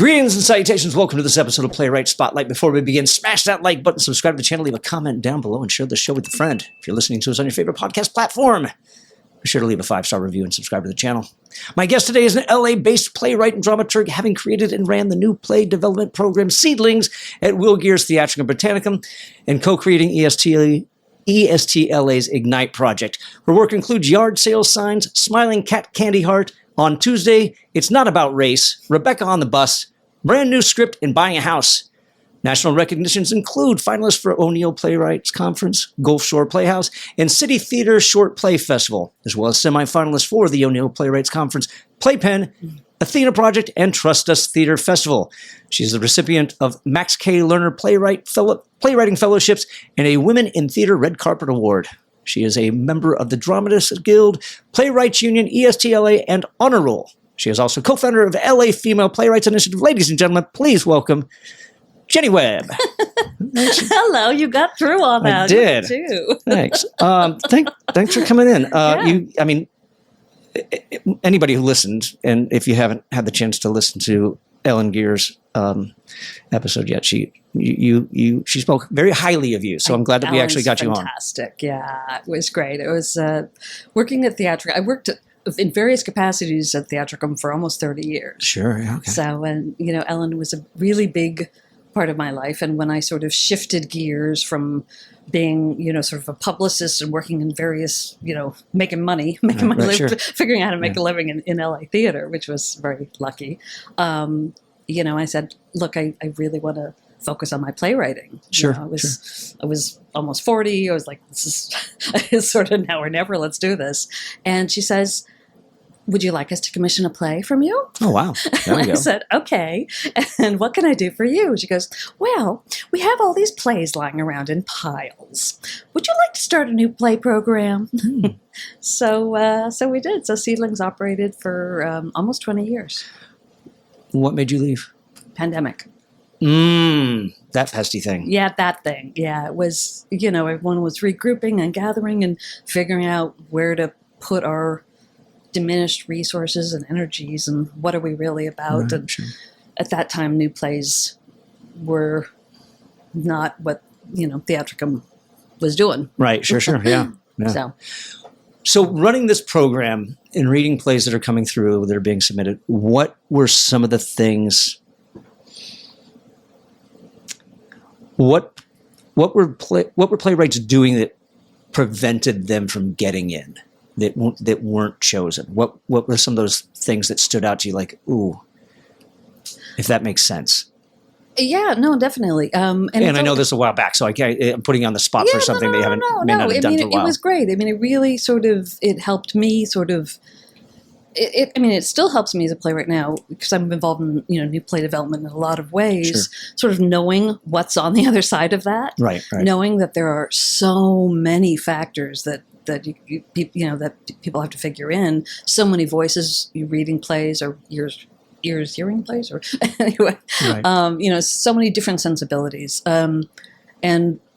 Greetings and salutations. Welcome to this episode of Playwright Spotlight. Before we begin, smash that like button, subscribe to the channel, leave a comment down below, and share the show with a friend. If you're listening to us on your favorite podcast platform, be sure to leave a 5-star review and subscribe to the channel. My guest today is an LA-based playwright and dramaturg, having created and ran the new play development program Seedlings at Will Geer's Theatricum Botanicum, and co-creating ESTLA's Ignite project. Her work includes yard sale signs, Smiling Cat Candy Heart, On Tuesday, It's Not About Race, Rebecca on the Bus, brand new script, and Buying a House. National recognitions include finalists for O'Neill Playwrights Conference, Gulfshore Playhouse, and City Theater Short Play Festival, as well as semi-finalists for the O'Neill Playwrights Conference, PlayPenn, Athena Project, and Trustus Theatre Festival. She's the recipient of Max K. Lerner Playwriting Fellowships and a Women in Theater Red Carpet Award. She is a member of the Dramatists Guild, Playwrights Union, ESTLA, and Honor Roll. She is also co-founder of LA Female Playwrights Initiative. Ladies and gentlemen, please welcome Jennie Webb. Hello, you got through all that. I did. You too. Thanks. Thanks for coming in. Anybody who listened, and if you haven't had the chance to listen to Ellen Geer's episode yet, she spoke very highly of you. So I'm glad that we actually got you on. Fantastic. Yeah, it was great. It was working at Theatricum. I worked in various capacities at Theatricum for almost 30 years. Sure. Okay. So, and Ellen was a really big part of my life. And when I sort of shifted gears from being, sort of a publicist and working in various, making money, sure. figuring out how to make a living in LA theater, which was very lucky. I said, look, I really want to focus on my playwriting. Sure. I was almost 40. I was like, this is sort of now or never. Let's do this. And she says, would you like us to commission a play from you? Oh, wow. There we go. I said, okay. And what can I do for you? She goes, well, we have all these plays lying around in piles. Would you like to start a new play program? So we did. So Seedlings operated for almost 20 years. What made you leave? Pandemic. That pesky thing. Yeah, that thing. Yeah, it was, everyone was regrouping and gathering and figuring out where to put our diminished resources and energies and what are we really about. Right, and sure. At that time, new plays were not what, Theatricum was doing. Right, sure, yeah. So running this program and reading plays that are coming through, that are being submitted, what were some of the things, what were playwrights doing that prevented them from getting in? That weren't chosen? What were some of those things that stood out to you, like, ooh, if that makes sense? Yeah, no, definitely. And I know this a while back, so I'm putting you on the spot for something they may not have done for a while. It was great. I mean, it really it helped me sort of. It still helps me as a playwright now because I'm involved in new play development in a lot of ways. Sure. Sort of knowing what's on the other side of that, right. Knowing that there are so many factors that people have to figure in. So many voices, you reading plays or ears hearing plays, or anyway, right. So many different sensibilities. And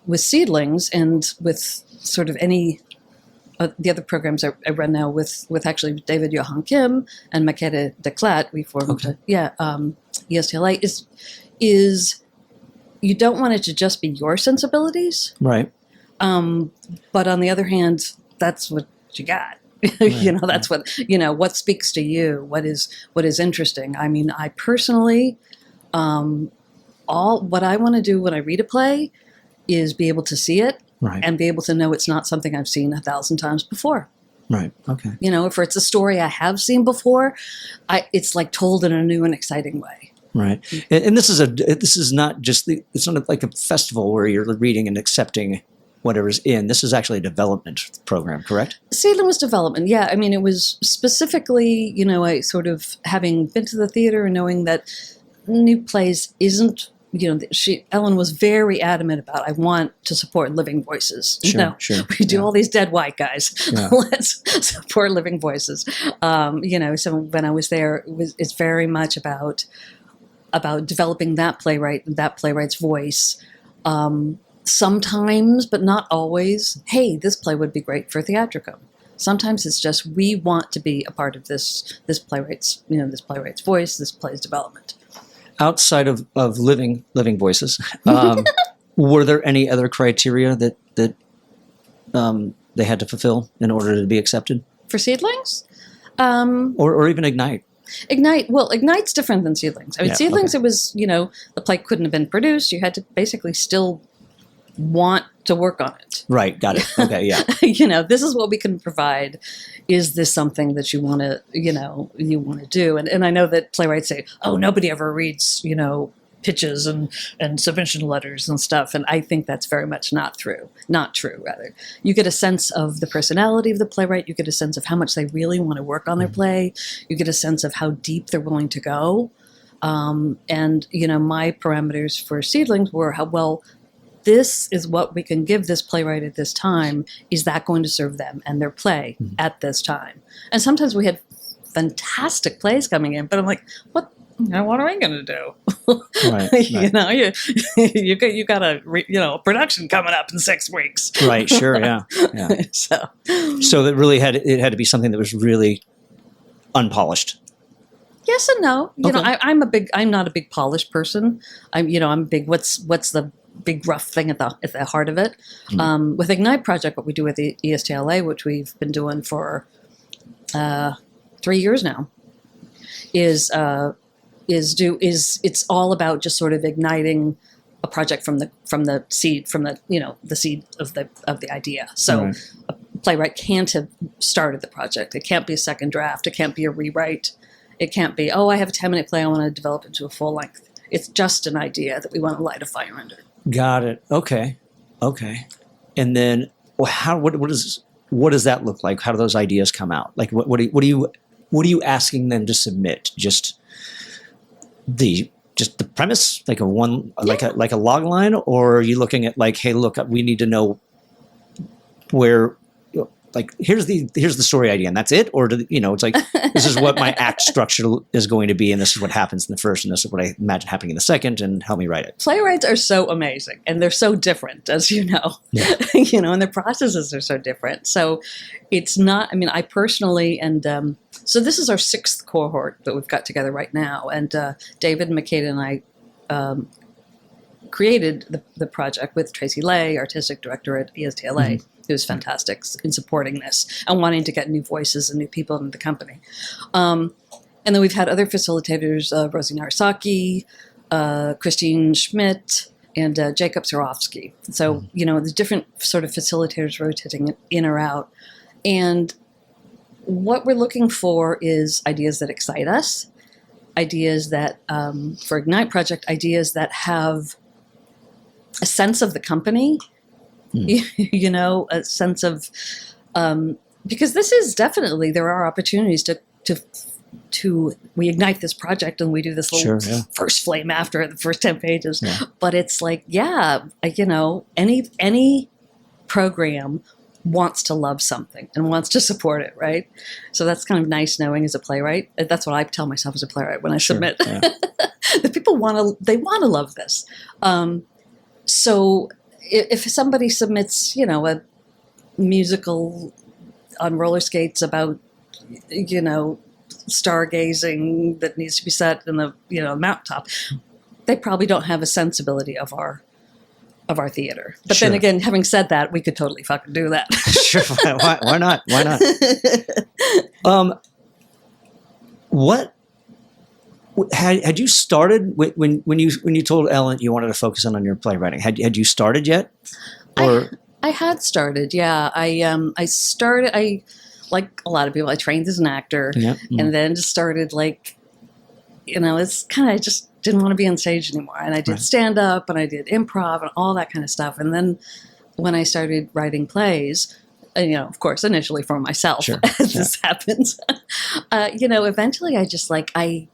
with Seedlings and with sort of any the other programs I run now with actually David Johan Kim and Makeda Declat, we formed ESTLA is you don't want it to just be your sensibilities, right? But on the other hand, that's what you got. Right. That's what, what speaks to you, what is interesting. I mean, I personally, what I want to do when I read a play is be able to see it, right, and be able to know it's not something I've seen 1,000 times before. Right. Okay. If it's a story I have seen before, it's like told in a new and exciting way. Right. And this is not just it's not like a festival where you're reading and accepting whatever's in. This is actually a development program, correct? Seedling was development, yeah. I mean, it was specifically, I sort of having been to the theater and knowing that new plays isn't, Ellen was very adamant about, I want to support living voices. Sure. We do all these dead white guys. Yeah. Let's support living voices. So when I was there, it's very much about developing that playwright's voice. Sometimes, but not always, hey, this play would be great for Theatricum. Sometimes it's just, we want to be a part of this playwright's voice, this play's development. outside of living voices, were there any other criteria that they had to fulfill in order to be accepted? For Seedlings? Or even Ignite? Ignite, well, Ignite's different than Seedlings. I mean, Yeah, Seedlings, okay. it was, the play couldn't have been produced. You had to basically still want to work on it. Right, got it. Okay, yeah. This is what we can provide. Is this something that you want to, you want to do? And I know that playwrights say, oh, nobody ever reads, pitches and submission letters and stuff. And I think that's very much not true, rather. You get a sense of the personality of the playwright. You get a sense of how much they really want to work on their play. You get a sense of how deep they're willing to go. And my parameters for Seedlings were how well, this is what we can give this playwright at this time. Is that going to serve them and their play at this time? And sometimes we had fantastic plays coming in, but I'm like, what am I going to do? Right. You got a production coming up in 6 weeks. Right. Sure. Yeah. So that really had to be something that was really unpolished. Yes and no. Okay. I'm not a big polished person. I'm big. What's the big rough thing at the heart of it? With Ignite Project, what we do with the ESTLA, which we've been doing for 3 years now, is it's all about just sort of igniting a project from the seed of the idea. So a playwright can't have started the project. It can't be a second draft. It can't be a rewrite. It can't be, I have a 10-minute play I want to develop into a full length. It's just an idea that we want to light a fire under. Got it. Okay. And then what does that look like? How do those ideas come out? Like what are you asking them to submit? Just the premise, like like a log line, or are you looking at like, hey, look, we need to know where, like, here's the story idea and that's it, or it's like, this is what my act structure is going to be, and this is what happens in the first, and this is what I imagine happening in the second, and help me write it. Playwrights are so amazing, and they're so different, as you know. Yeah. And their processes are so different. So it's not. I mean, I personally, and so this is our 6th cohort that we've got together right now, and David and Makeda and I created the project with Tracy Lay, artistic director at ESTLA. It was fantastic in supporting this and wanting to get new voices and new people into the company. And then we've had other facilitators, Rosie Narasaki, Christine Schmidt, and Jacob Sarofsky. So, there's different sort of facilitators rotating in or out. And what we're looking for is ideas that excite us, ideas that, for Ignite Project, ideas that have a sense of the company, a sense of, because this is definitely, there are opportunities to we ignite this project and we do this little first flame after the first 10 pages. Yeah. But it's like, any program wants to love something and wants to support it, right? So that's kind of nice knowing as a playwright. That's what I tell myself as a playwright when I submit. Yeah. The people want to love this. So if somebody submits, a musical on roller skates about, stargazing that needs to be set in the, mountaintop, they probably don't have a sensibility of our theater. But then again, having said that, we could totally fucking do that. Sure. Why not? What had you started when you told Ellen you wanted to focus on your playwriting? Had you started yet? Or I had started. Yeah, I started. I, like a lot of people, I trained as an actor, and then just started it's kind of, I just didn't want to be on stage anymore. And I did stand up and I did improv and all that kind of stuff. And then when I started writing plays, of course, initially for myself, as this happens, eventually I just I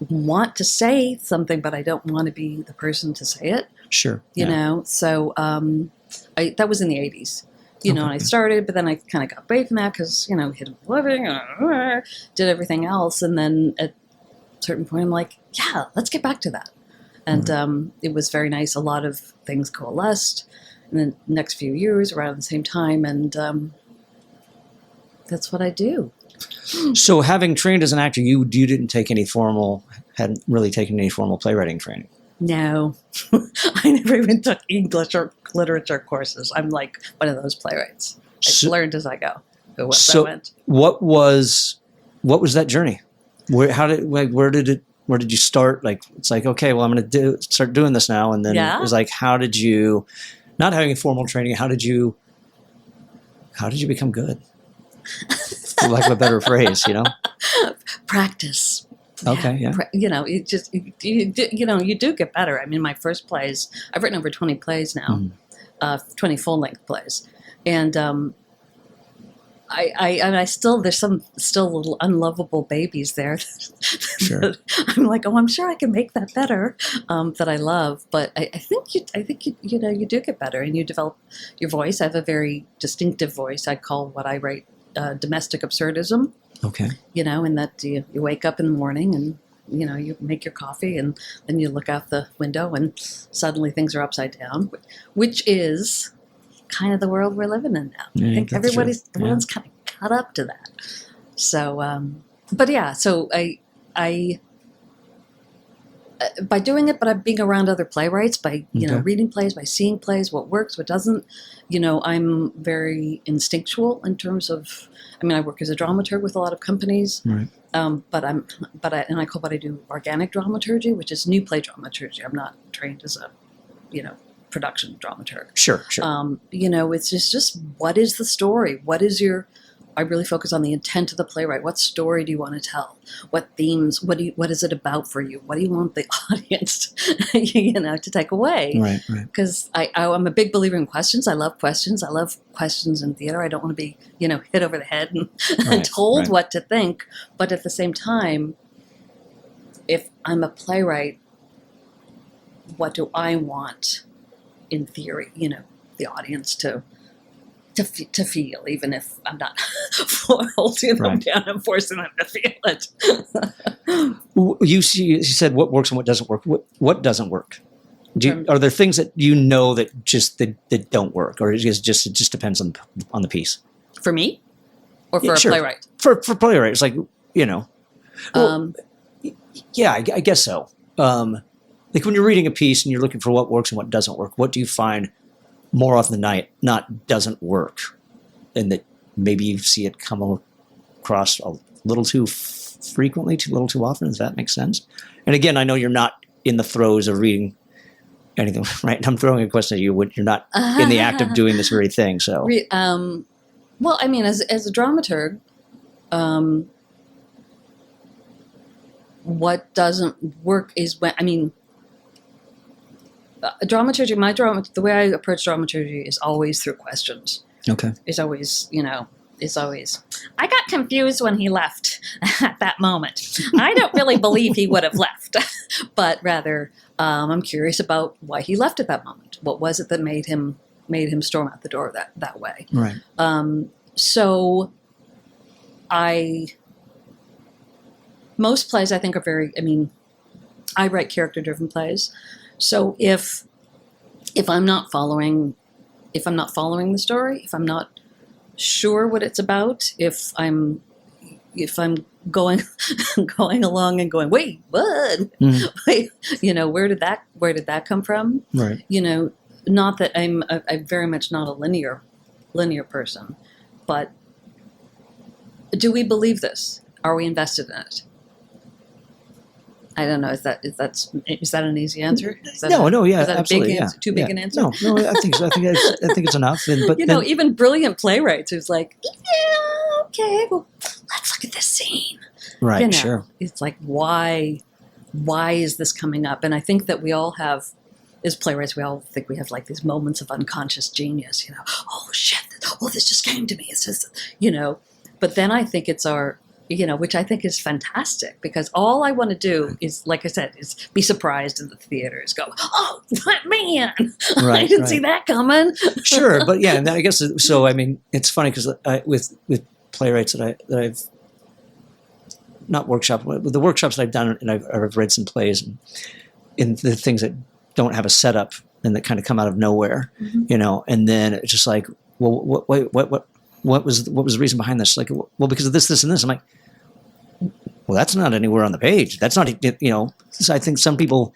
want to say something, but I don't want to be the person to say it. Sure. You know, so that was in the 80s. And I started, but then I kind of got away from that because, hit a living, did everything else. And then at a certain point, I'm like, yeah, let's get back to that. And it was very nice. A lot of things coalesced in the next few years around the same time. And that's what I do. So having trained as an actor, you didn't take any formal hadn't really taken any formal playwriting training. No, I never even took English or literature courses. I'm like one of those playwrights. I learned as I go. What was that journey? Where did you start? Like, it's like, okay, well, I'm going to start doing this now. And then it was like, how did you, not having formal training, how did you become good? For lack of a better phrase, Practice. Okay, yeah. You do get better. I mean, my first plays, I've written over 20 plays now, 20 full-length plays. And I still, there's some still little unlovable babies there. Sure. I'm like, I'm sure I can make that better, that I love. But I think you do get better and you develop your voice. I have a very distinctive voice. I call what I write domestic absurdism. Okay. In that you wake up in the morning and, you make your coffee and then you look out the window and suddenly things are upside down, which is kind of the world we're living in now. Yeah, I think everyone's kind of caught up to that. So, but yeah, so I by doing it, but I'm being around other playwrights, by, reading plays, by seeing plays, what works, what doesn't, I'm very instinctual in terms of, I work as a dramaturg with a lot of companies, right. But I call what I do organic dramaturgy, which is new play dramaturgy. I'm not trained as a, production dramaturg. Sure. It's just what is the story? I really focus on the intent of the playwright. What story do you want to tell? What themes? What is it about for you? What do you want the audience, to take away? Right. Because I'm a big believer in questions. I love questions. I love questions in theater. I don't want to be, hit over the head and told what to think. But at the same time, if I'm a playwright, what do I want, in theory, the audience to feel, even if I'm not holding them down and forcing them to feel it. You said what works and what doesn't work. What doesn't work? Are there things that that don't work, or it just depends on the piece? For me, or for a playwright? For playwright, it's like I guess so. Like when you're reading a piece and you're looking for what works and what doesn't work, what do you find more often than not doesn't work, and that maybe you see it come across a little too frequently, a little too often? Does that make sense? And again, I know you're not in the throes of reading anything, right? I'm throwing a question at you when you're not in the act of doing this very thing. So, well, as a dramaturg, what doesn't work is when dramaturgy, the way I approach dramaturgy is always through questions. Okay. It's always, I got confused when he left at that moment. I don't really believe he would have left, but rather I'm curious about why he left at that moment. What was it that made him storm out the door that way? Right. So most plays I think are very, I write character-driven plays. So if I'm not following the story, if I'm not sure what it's about, if I'm going along and going, wait, what? Mm-hmm. Wait, where did that come from? Right. Not that I'm very much not a linear person, but do we believe this? Are we invested in it? I don't know. Is that an easy ansser? No. Yeah, is that absolutely. A big answer? Too big an answer? No. I think so. I think it's enough. But even brilliant playwrights who's like, yeah, okay, well, let's look at this scene. Right. Sure. It's like, why is this coming up? And I think that we all have, as playwrights, we all think we have like these moments of unconscious genius. Oh shit! Oh, this just came to me. It's just, But then I think it's our, which I think is fantastic, because all I want to do is, like I said, is be surprised in the theaters. Go, oh man, right, I didn't see that coming. Sure, but yeah, and I guess so. It's funny because with playwrights that I've not workshopped, with the workshops that I've done, and I've read some plays, and in the things that don't have a setup and that kind of come out of nowhere, and then it's just like, well, what was the reason behind this? Like, well, because of this, and this. I'm like, well, that's not anywhere on the page. That's not, so I think some people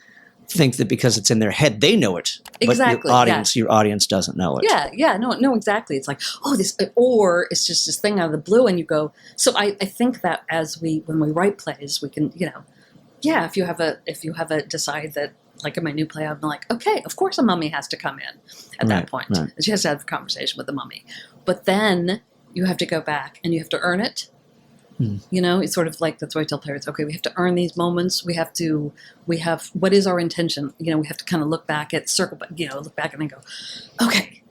think that because it's in their head, they know it. Exactly. But your audience doesn't know it. Yeah. No, exactly. It's like, oh, this, or it's just this thing out of the blue, and you go. So I think that when we write plays, we can, if you have a decide that, like in my new play, I'm like, okay, of course a mummy has to come in at that point. Right. And she has to have a conversation with the mummy. But then you have to go back and you have to earn it. It's sort of like, that's why I tell playwrights, okay, we have to earn these moments. We have, what is our intention? We have to kind of look back at look back and then go, okay,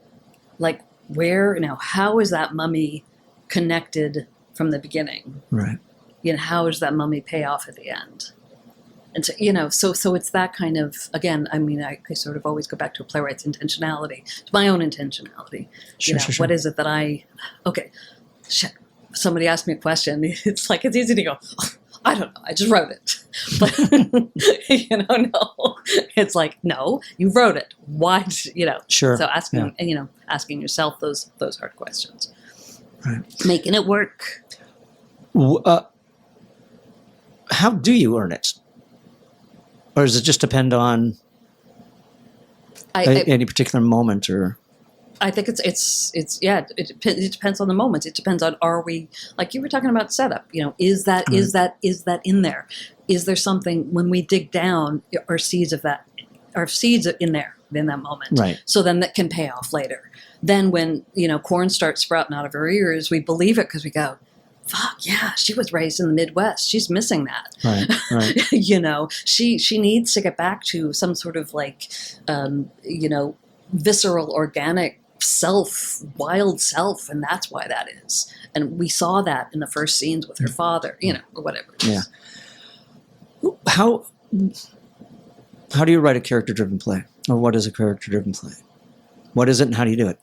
like where, how is that mummy connected from the beginning? Right. How does that mummy pay off at the end? And so, so it's that kind of, again, I mean, I sort of always go back to a playwright's intentionality, to my own intentionality. Sure. What is it that shit. Somebody asked me a question. It's like, it's easy to go, oh, I don't know, I just wrote it. But, no. It's like, no, you wrote it. Why, Sure. So asking yourself those hard questions. Right. Making it work. How do you earn it? Or does it just depend on any particular moment, or? I think it depends on the moment. It depends on, are we, like you were talking about setup, is that in there? Is there something, when we dig down, are seeds in there in that moment? Right. So then that can pay off later. Then when, corn starts sprouting out of her ears, we believe it because we go, fuck yeah, she was raised in the Midwest. She's missing that. Right. She needs to get back to some sort of like, visceral, organic wild self, and that's why that is. And we saw that in the first scenes with her father, or whatever. Yeah. How do you write a character-driven play? Or what is a character-driven play? What is it, and how do you do it?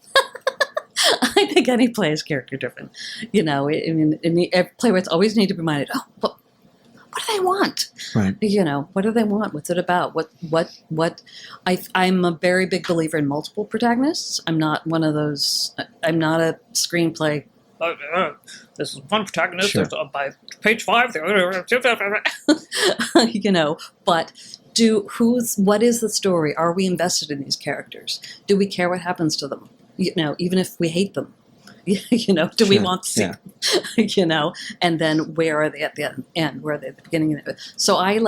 I think any play is character-driven. Playwrights always need to be reminded, what do they want? Right. What do they want? What's it about? I'm a very big believer in multiple protagonists. I'm not one of those, I'm not a screenplay. This is one protagonist. Sure. There's by page 5. But what is the story? Are we invested in these characters? Do we care what happens to them? Even if we hate them. Do we want to see them? And then where are they at the end? Where are they at the beginning? So I'm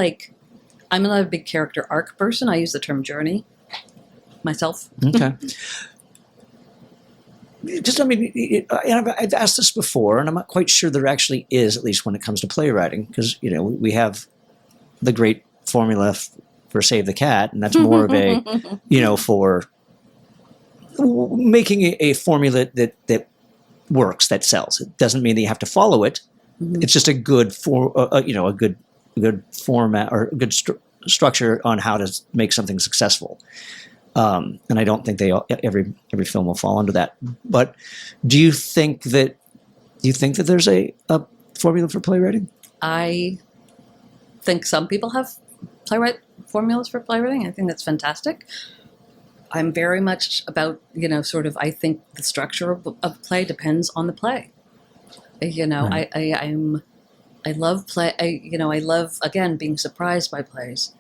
not a big character arc person. I use the term journey myself. Okay. I've asked this before, and I'm not quite sure there actually is, at least when it comes to playwriting, because, we have the great formula for Save the Cat, and that's more of a, for making a formula that works, that sells. It doesn't mean that you have to follow it. Mm-hmm. It's just a good a good format or a good structure on how to make something successful. And I don't think every film will fall under that. But do you think that there's a formula for playwriting? I think some people have playwright formulas for playwriting. I think that's fantastic. I'm very much about, I think the structure of play depends on the play. Right. I love play. I love, again, being surprised by plays.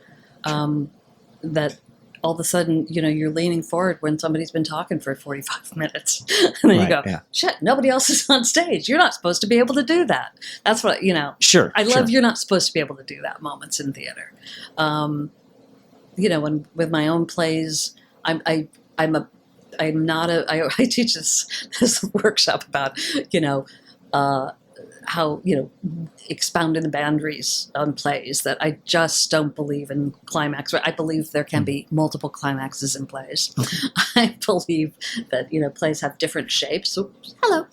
That all of a sudden, you're leaning forward when somebody's been talking for 45 minutes. And then you go, shit, nobody else is on stage. You're not supposed to be able to do that. That's what, Sure. I love you're not supposed to be able to do that moments in theater. When with my own plays, I teach this workshop about, how, expounding the boundaries on plays, that I just don't believe in climax. I believe there can be multiple climaxes in plays. Okay. I believe that, plays have different shapes. So, hello.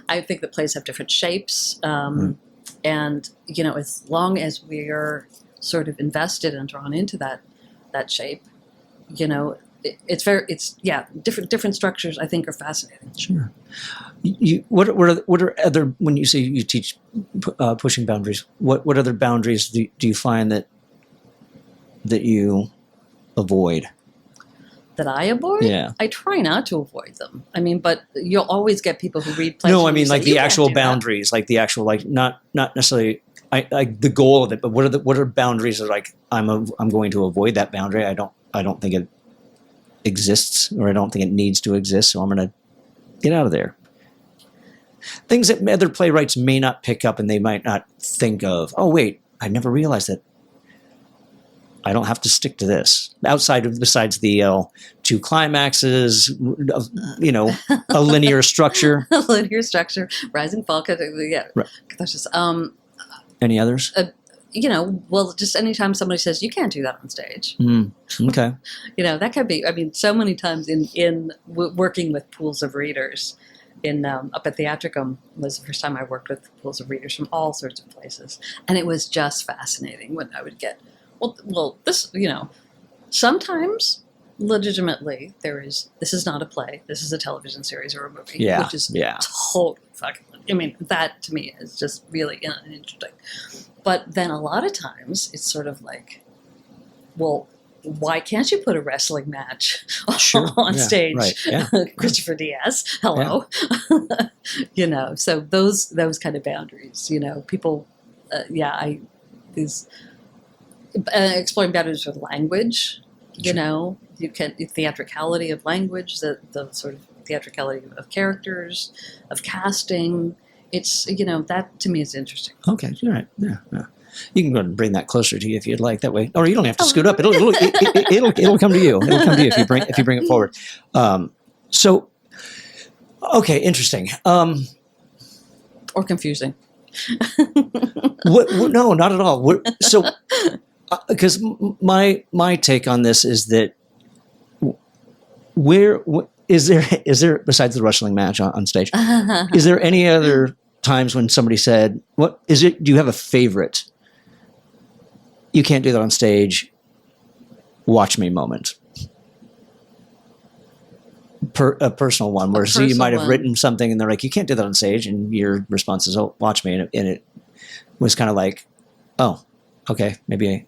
I think that plays have different shapes. And, as long as we're sort of invested and drawn into that shape, different structures I think are fascinating. Sure. What are other, when you say you teach pushing boundaries, what other boundaries do you find that you avoid? That I avoid? Yeah. I try not to avoid them. I mean, but you'll always get people who read plays. No, I mean like the actual boundaries, like the actual, like not necessarily I the goal of it, but what are boundaries? Are like I'm going to avoid that boundary. I don't think it exists, or I don't think it needs to exist. So I'm going to get out of there. Things that other playwrights may not pick up, and they might not think of. Oh wait, I never realized that. I don't have to stick to this. Besides the two climaxes, a linear structure. A linear structure, rising fall. Yeah, right. Catharsis. Any others? Well, just anytime somebody says you can't do that on stage. Okay. That could be. I mean, so many times in working with pools of readers, up at Theatricum was the first time I worked with pools of readers from all sorts of places, and it was just fascinating when I would get. Well, this, sometimes legitimately this is not a play. This is a television series or a movie, which is totally fucking. I mean, that to me is just really interesting. But then a lot of times it's sort of like, well, why can't you put a wrestling match on stage? Right. Yeah. Christopher Diaz, hello. Yeah. So those kind of boundaries, people, exploring boundaries with language, Sure. You can theatricality of language, the sort of theatricality of characters, of casting. It's that to me is interesting. Okay, all right, yeah. You can go and bring that closer to you if you'd like. That way, or you don't have to scoot up. It'll come to you. It'll come to you if you bring it forward. So, okay, interesting. Or confusing. No, not at all. So. Because my take on this is that is there besides the wrestling match on stage, is there any other times when somebody said, "What is it? Do you have a favorite? You can't do that on stage. Watch me" moment. A personal one where you might have written something and they're like, "You can't do that on stage," and your response is, "Oh, watch me," and it was kind of like, "Oh, okay, maybe."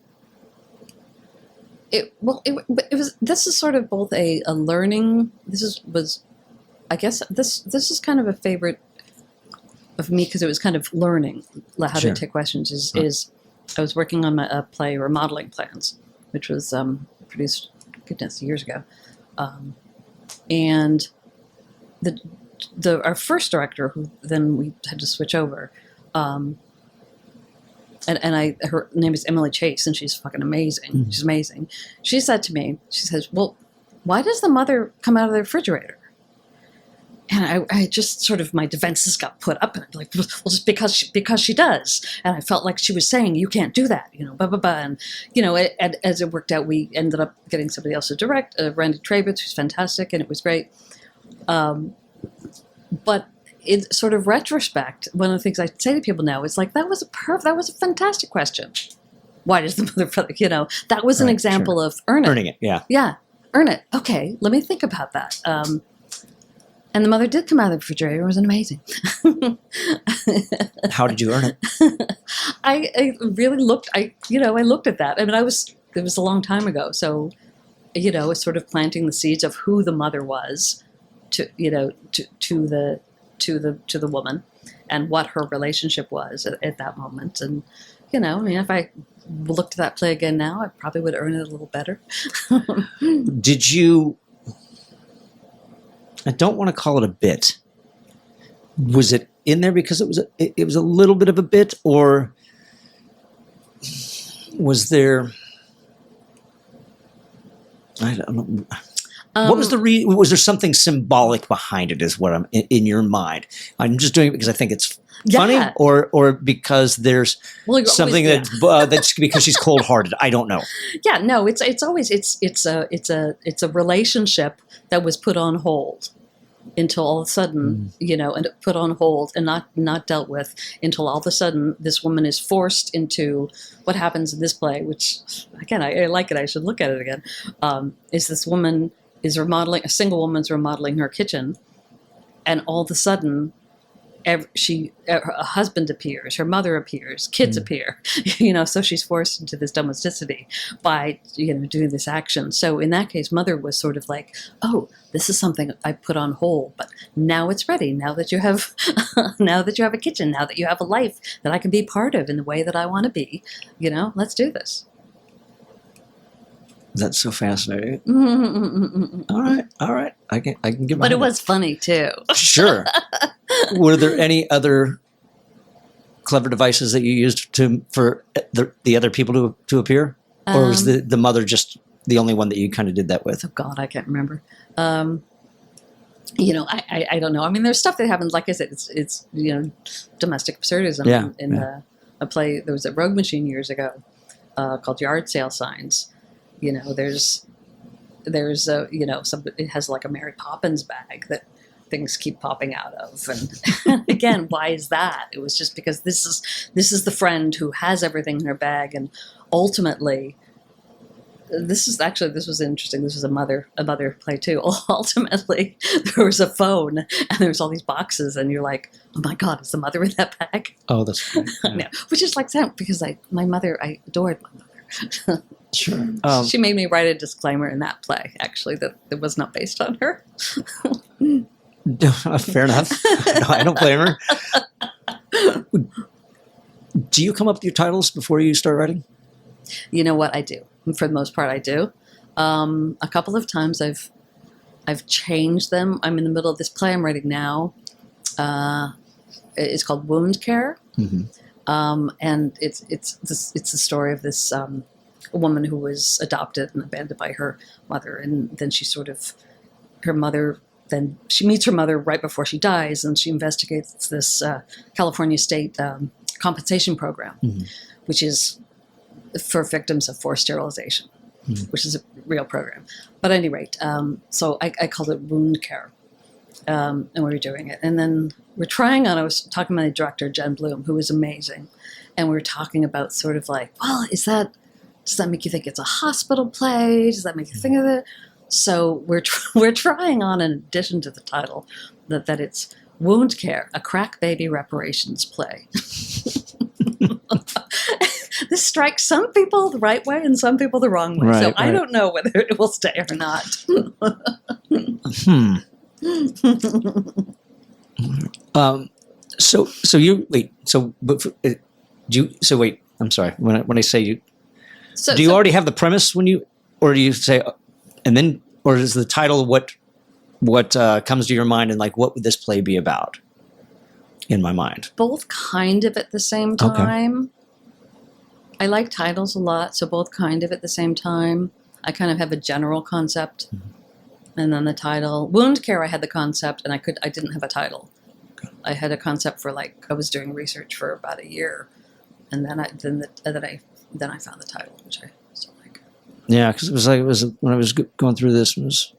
It was. This is sort of both a learning. I guess this is kind of a favorite of me because it was kind of learning how to take questions. Is I was working on a play Remodeling Plans, which was produced years ago, and our first director, who then we had to switch over. And her name is Emily Chase, and she's fucking amazing. Mm-hmm. She's amazing. She said to me, she says, "Well, why does the mother come out of the refrigerator?" And I just sort of, my defenses got put up, and I'm like, well, just because she does. And I felt like she was saying, you can't do that, blah, blah, blah. And, as it worked out, we ended up getting somebody else to direct, Randy Trabitz, who's fantastic, and it was great. But in sort of retrospect, one of the things I say to people now is like, that was a fantastic question. Why does the mother, that was an example of earning it. Yeah. Yeah. Earn it. Okay. Let me think about that. And the mother did come out of the refrigerator. It was amazing. How did you earn it? I really looked, I looked at that. I mean, it was a long time ago. So, it's sort of planting the seeds of who the mother was to the woman and what her relationship was at that moment. And, if I looked at that play again now, I probably would earn it a little better. Did you, I don't want to call it a bit. Was it in there because it was a little bit of a bit, or was there, I don't know. What was was there something symbolic behind it is what I'm in your mind? I'm just doing it because I think it's funny, or because there's something that's because she's cold-hearted. I don't know. Yeah, no, it's always it's a relationship that was put on hold until all of a sudden, and put on hold and not dealt with until all of a sudden this woman is forced into what happens in this play, which again I like it. I should look at it again. Is this woman is remodeling, a single woman's remodeling her kitchen, and all of a sudden a husband appears, her mother appears, kids appear, so she's forced into this domesticity by, doing this action. So in that case, mother was sort of like, oh, this is something I put on hold, but now it's ready. Now that you have, a kitchen, now that you have a life that I can be part of in the way that I want to be, let's do this. That's so fascinating. All right. I can get behind But it was funny too. Sure. Were there any other clever devices that you used for the other people to appear, or was the mother just the only one that you kind of did that with? Oh God, I can't remember. I don't know. I mean, there's stuff that happens. Like I said, it's domestic absurdism in a play. There was a Rogue Machine years ago called Yard Sale Signs. There's it has like a Mary Poppins bag that things keep popping out of, and again, why is that? It was just because this is the friend who has everything in her bag, and ultimately, this was interesting. This was a mother play too. Ultimately, there was a phone, and there was all these boxes, and you're like, oh my God, is the mother in that bag? Oh, that's funny. Yeah. No, which is like that because I adored my mother. Sure. She made me write a disclaimer in that play, actually, that it was not based on her. Fair enough. No, I don't blame her. Do you come up with your titles before you start writing? You know what? I do. For the most part, I do. A couple of times I've changed them. I'm in the middle of this play I'm writing now. It's called Wound Care. Mm-hmm. And it's the story of this a woman who was adopted and abandoned by her mother, and then she meets her mother right before she dies, and she investigates this California state compensation program, mm-hmm. which is for victims of forced sterilization, mm-hmm. which is a real program. But at any rate, so I called it Wound Care, and we were doing it, and then we're trying on. I was talking to my director Jen Bloom, who was amazing, and we were talking about sort of like, well, does that make you think it's a hospital play? Does that make you think of it? So we're trying on, in addition to the title, that it's Wound Care, a crack baby reparations play. This strikes some people the right way and some people the wrong way. Right, so I don't know whether it will stay or not. So you wait. So wait. I'm sorry. When I say you. Do you already have the premise or do you say, and then, or is the title what comes to your mind, and like, what would this play be about? In my mind, both kind of at the same time. Okay. I like titles a lot, so both kind of at the same time. I kind of have a general concept, mm-hmm. and then the title. Wound Care, I had the concept, and I didn't have a title. Okay. I had a concept for I was doing research for about a year, and then I found the title, which I still like. Yeah, because it was when I was going through this, was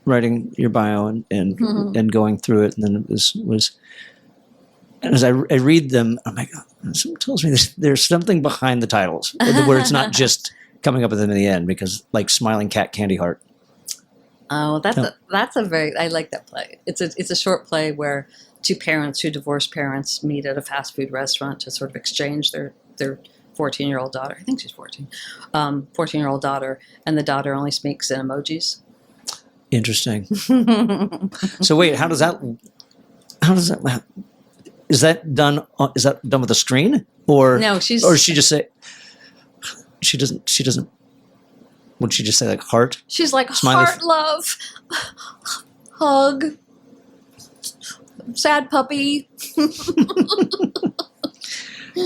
writing your bio and mm-hmm. and going through it, and then it was and as I read them, I'm like, someone tells me there's something behind the titles where it's not just coming up with them in the end, because like Smiling Cat, Candy Heart. Oh, that's a very, I like that play. It's a short play where two divorced parents meet at a fast food restaurant to sort of exchange their 14-year-old daughter. I think she's 14. 14-year-old daughter, and the daughter only speaks in emojis. Interesting. So wait, how does that? Is that done with a screen, or no? Or she just say she doesn't. Would she just say like heart? She's like heart, love, hug, sad puppy.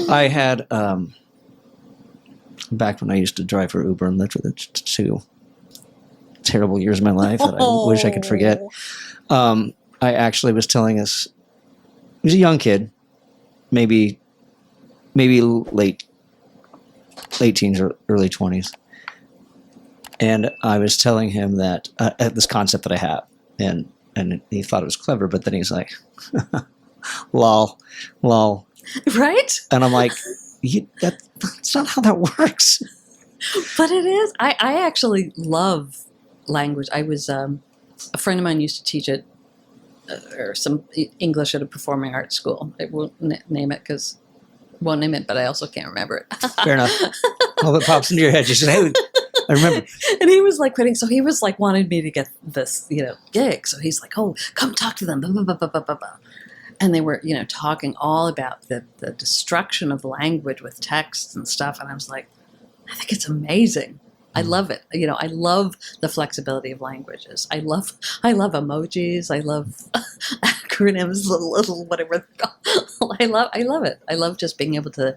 I had back when I used to drive for Uber, and that's 2 terrible years of my life that I wish I could forget. I actually was telling us, he was a young kid, maybe late teens or early 20s. And I was telling him that this concept that I have, and he thought it was clever, but then he's like, lol. Right? And I'm like, that's not how that works. But it is. I actually love language. I was, a friend of mine used to teach at or some English at a performing arts school. I won't name it won't name it, but I also can't remember it. Fair enough. All that pops into your head. You said, hey, I remember. And he was like quitting. So he was like wanted me to get this, gig. So he's like, oh, come talk to them. Blah, blah, blah, blah, blah, blah, blah. And they were, talking all about the destruction of language with texts and stuff. And I was like, I think it's amazing. I love it. I love the flexibility of languages. I love emojis. I love acronyms, little whatever they're called. I love it. I love just being able to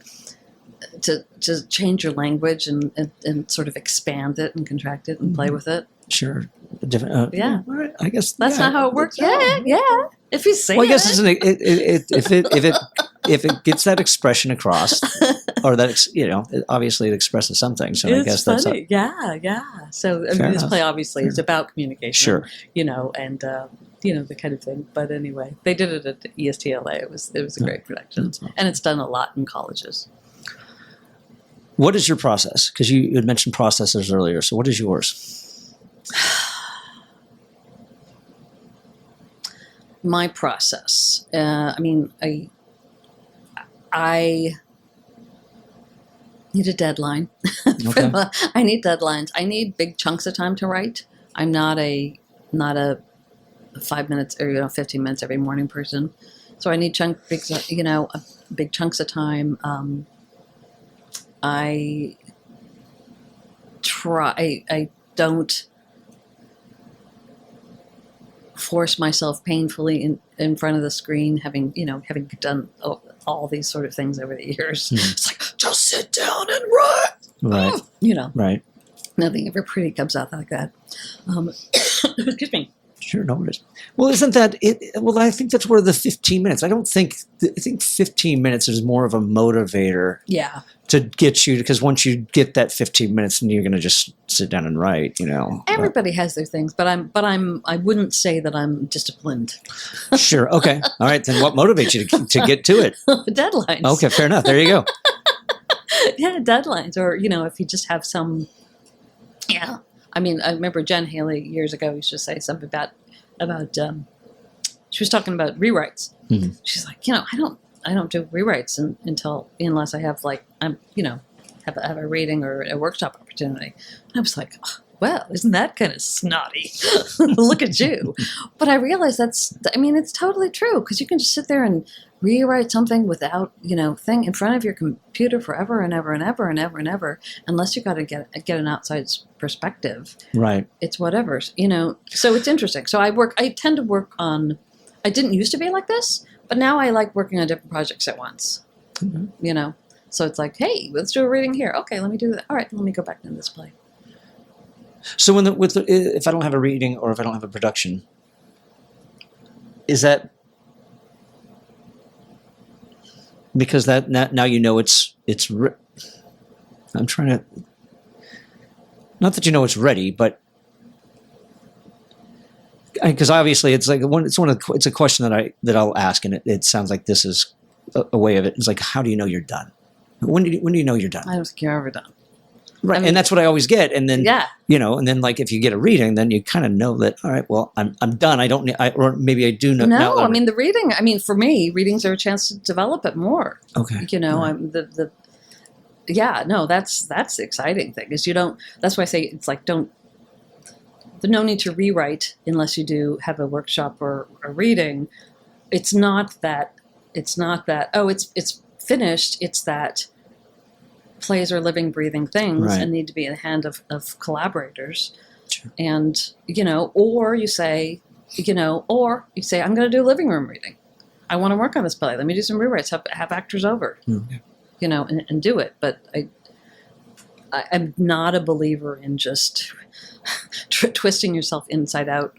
change your language and sort of expand it and contract it and play with it. Sure. Different. Yeah. All right. I guess that's not how it works. Yeah. If you say I guess if it gets that expression across, or that obviously it expresses something. So I guess that's funny. Yeah. So this play obviously is about communication. Sure. And the kind of thing. But anyway, they did it at ESTLA. It was a great production, awesome. And it's done a lot in colleges. What is your process? Because you had mentioned processes earlier. So what is yours? My process. I need a deadline. Okay. I need deadlines. I need big chunks of time to write. I'm not a 5 minutes or 15 minutes every morning person. So I need big chunks of time. I don't force myself painfully in front of the screen, having done all these sort of things over the years. It's like, just sit down and write. Right. Right. Nothing ever pretty comes out like that. Excuse me. Sure, no worries. Well, isn't that it? Well, I think that's where the 15 minutes. I think 15 minutes is more of a motivator. Yeah. To get you, because once you get that 15 minutes, then you're going to just sit down and write. Everybody has their things, but I wouldn't say that I'm disciplined. Sure. Okay. All right. Then what motivates you to get to it? Deadlines. Okay. Fair enough. There you go. Yeah, deadlines, or if you just have some. Yeah. I remember Jen Haley years ago used to say something about she was talking about rewrites. Mm-hmm. She's like, I don't do rewrites unless I have have a reading or a workshop opportunity. And I was like, oh, well, isn't that kind of snotty? Look at you. But I realized it's totally true, because you can just sit there and rewrite something without, thing in front of your computer forever and ever and ever and ever and ever, unless you got to get an outside perspective. Right. It's whatever, so it's interesting. So I tend to work on, I didn't used to be like this, but now I like working on different projects at once, So it's like, hey, let's do a reading here. Okay, let me do that. All right, let me go back into this play. So if I don't have a reading or if I don't have a production, is that because that now it's I'm trying to, not that it's ready, but because obviously it's a question that I'll ask, and it sounds like this is a way of it. It's like, how do you know you're done? When do you know you're done? I don't think you're ever done. Right, and that's what I always get. And then and then if you get a reading, then you kind of know that, all right, well, I'm done. I don't need, or maybe I do know. No, the reading. For me, readings are a chance to develop it more. Okay, right. That's the exciting thing, is you don't. That's why I say it's like there's no need to rewrite unless you do have a workshop or a reading. It's not that. Oh, it's finished. It's that plays are living, breathing things, right, and need to be in the hand of collaborators. Sure. And, or you say, or you say, I'm going to do a living room reading. I want to work on this play. Let me do some rewrites, have actors over, and do it. But I'm not a believer in just twisting yourself inside out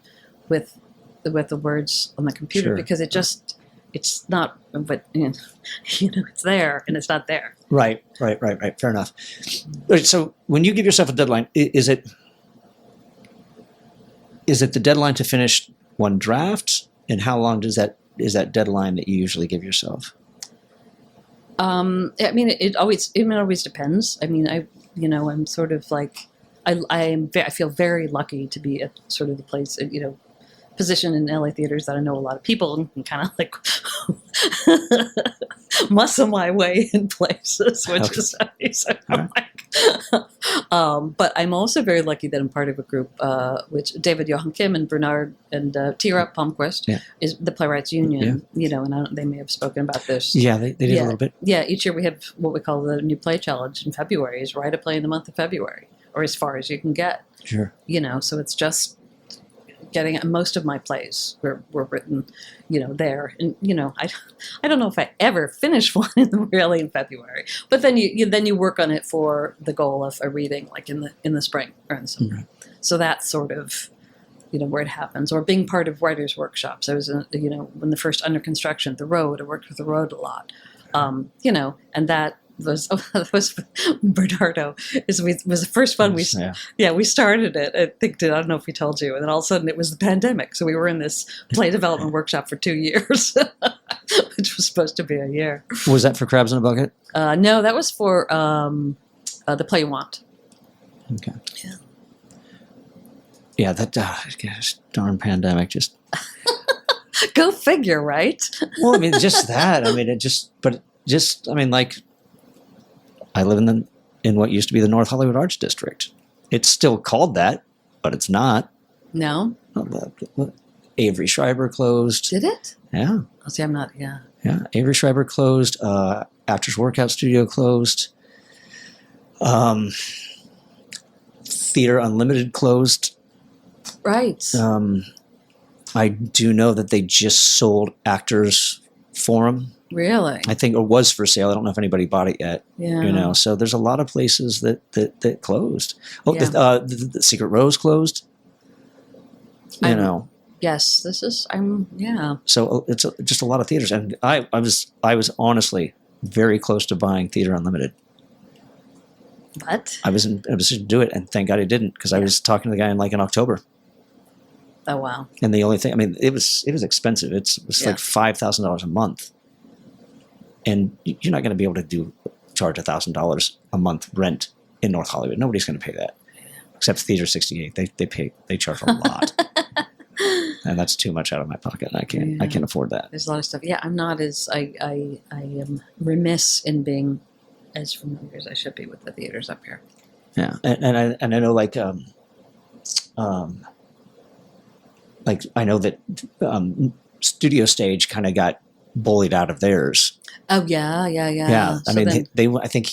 with the words on the computer, sure, because it's not, but it's there and it's not there. Right. Fair enough. So when you give yourself a deadline, is it the deadline to finish one draft? And how long is that deadline that you usually give yourself? It always depends. I'm sort of like, I feel very lucky to be at sort of the place, position in LA theaters that I know a lot of people and can kind of like muscle my way in places, which is nice. I'm like, but I'm also very lucky that I'm part of a group which David Johan Kim and Bernard and Tira Palmquist is the Playwrights Union, you know, and they may have spoken about this. Yeah, they did a little bit. Yeah, each year we have what we call the New Play Challenge in February, is write a play in the month of February, or as far as you can get. Sure. You know, so it's just getting, most of my plays were written, you know, there. And, you know, I don't know if I ever finished one really in February, but then you work on it for the goal of a reading like in the spring or in the summer. Mm-hmm. So that's sort of, you know, where it happens. Or being part of writers' workshops. I was, you know, when the first Under Construction, The Road, I worked with The Road a lot, you know, and that was Bernardo. Was the first one we started it. I don't know if we told you, and then all of a sudden it was the pandemic, so we were in this play development workshop for 2 years, which was supposed to be a year. Was that for Crabs in a Bucket? No, that was for The Play You Want. Okay. Yeah, that gosh, darn pandemic just. Go figure, right? Well, I mean, just that. I mean, I mean, like. I live in what used to be the North Hollywood Arts District. It's still called that, but it's not. No. Avery Schreiber closed. Did it? Yeah. Oh, see, I'm not. Yeah. Yeah. Avery Schreiber closed. Actors Workout Studio closed. Theater Unlimited closed. Right. I do know that they just sold Actors Forum. Really? I think it was for sale. I don't know if anybody bought it yet. Yeah. You know, so there's a lot of places that closed. Oh, yeah. The Secret Rose closed. You know. Yes, yeah. So it's just a lot of theaters, and I was honestly very close to buying Theater Unlimited. But I was in a position to do it, and thank God I didn't, because I was talking to the guy in October. Oh wow! And the only thing, I mean, it was expensive. It was like $5,000 a month. And you're not going to be able to charge $1,000 a month rent in North Hollywood. Nobody's going to pay that, except Theater 68. They charge a lot, and that's too much out of my pocket. I can't afford that. There's a lot of stuff. Yeah, I'm not as I am remiss in being as familiar as I should be with the theaters up here. Yeah, and I know like I know that Studio Stage kind of got bullied out of theirs. Oh yeah. Yeah, I mean, I think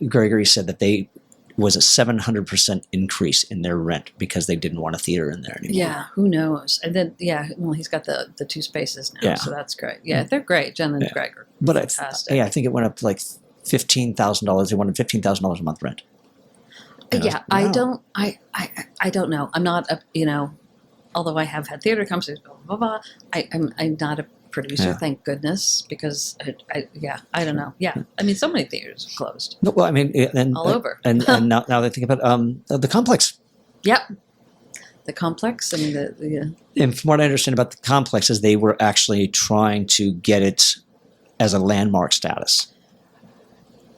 Gregory said that they was a 700% increase in their rent because they didn't want a theater in there anymore. Yeah, who knows? And then he's got the 2 spaces now, so that's great. Yeah, they're great, Jen and Greg are fantastic. I think it went up to like $15,000. They wanted $15,000 a month rent. Yeah, wow. I don't know. I'm not although I have had theater companies, blah blah blah. I'm not a producer, thank goodness, because I don't know. Yeah, I mean, so many theaters have closed. Well, I mean, all over. And now they think about the Complex. Yep, the Complex. I mean, And from what I understand about the Complex is they were actually trying to get it as a landmark status.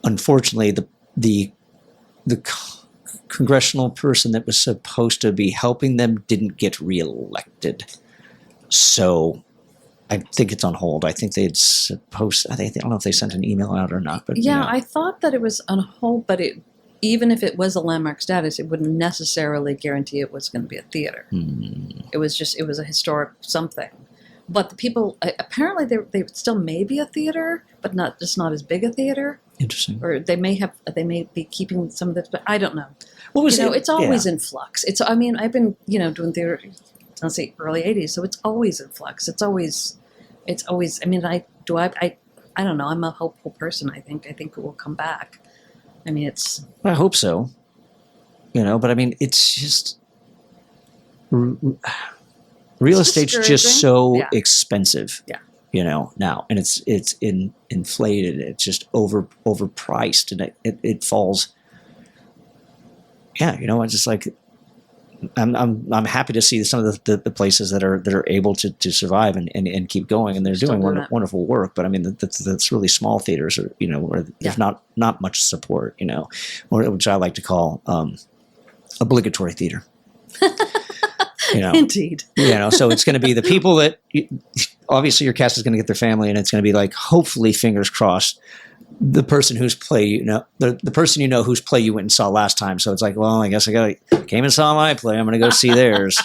Unfortunately, the congressional person that was supposed to be helping them didn't get reelected, so I think it's on hold. I think I don't know if they sent an email out or not. But I thought that it was on hold, but even if it was a landmark status, it wouldn't necessarily guarantee it was going to be a theater. It was a historic something. But the people apparently they still may be a theater, but not as big a theater. Interesting. Or they may be keeping some of this, but I don't know. What was it's always in flux. I've been doing theater, let's say early '80s, so it's always in flux. It's always. I mean, I don't know. I'm a hopeful person. I think it will come back. I mean, I hope so. But I mean, it's just real estate's just so expensive. Yeah. Now, and it's inflated. It's just overpriced, and it falls. Yeah, it's just like. I'm happy to see some of the places that are able to survive and keep going, and they're doing wonderful work. But I mean, that's really small theaters, or where there's not much support, which I like to call obligatory theater. Indeed. So it's going to be the people that obviously your cast is going to get their family, and it's going to be like, hopefully, fingers crossed, the person whose play the person whose play you went and saw last time. So it's like, well, I guess came and saw my play. I'm going to go see theirs.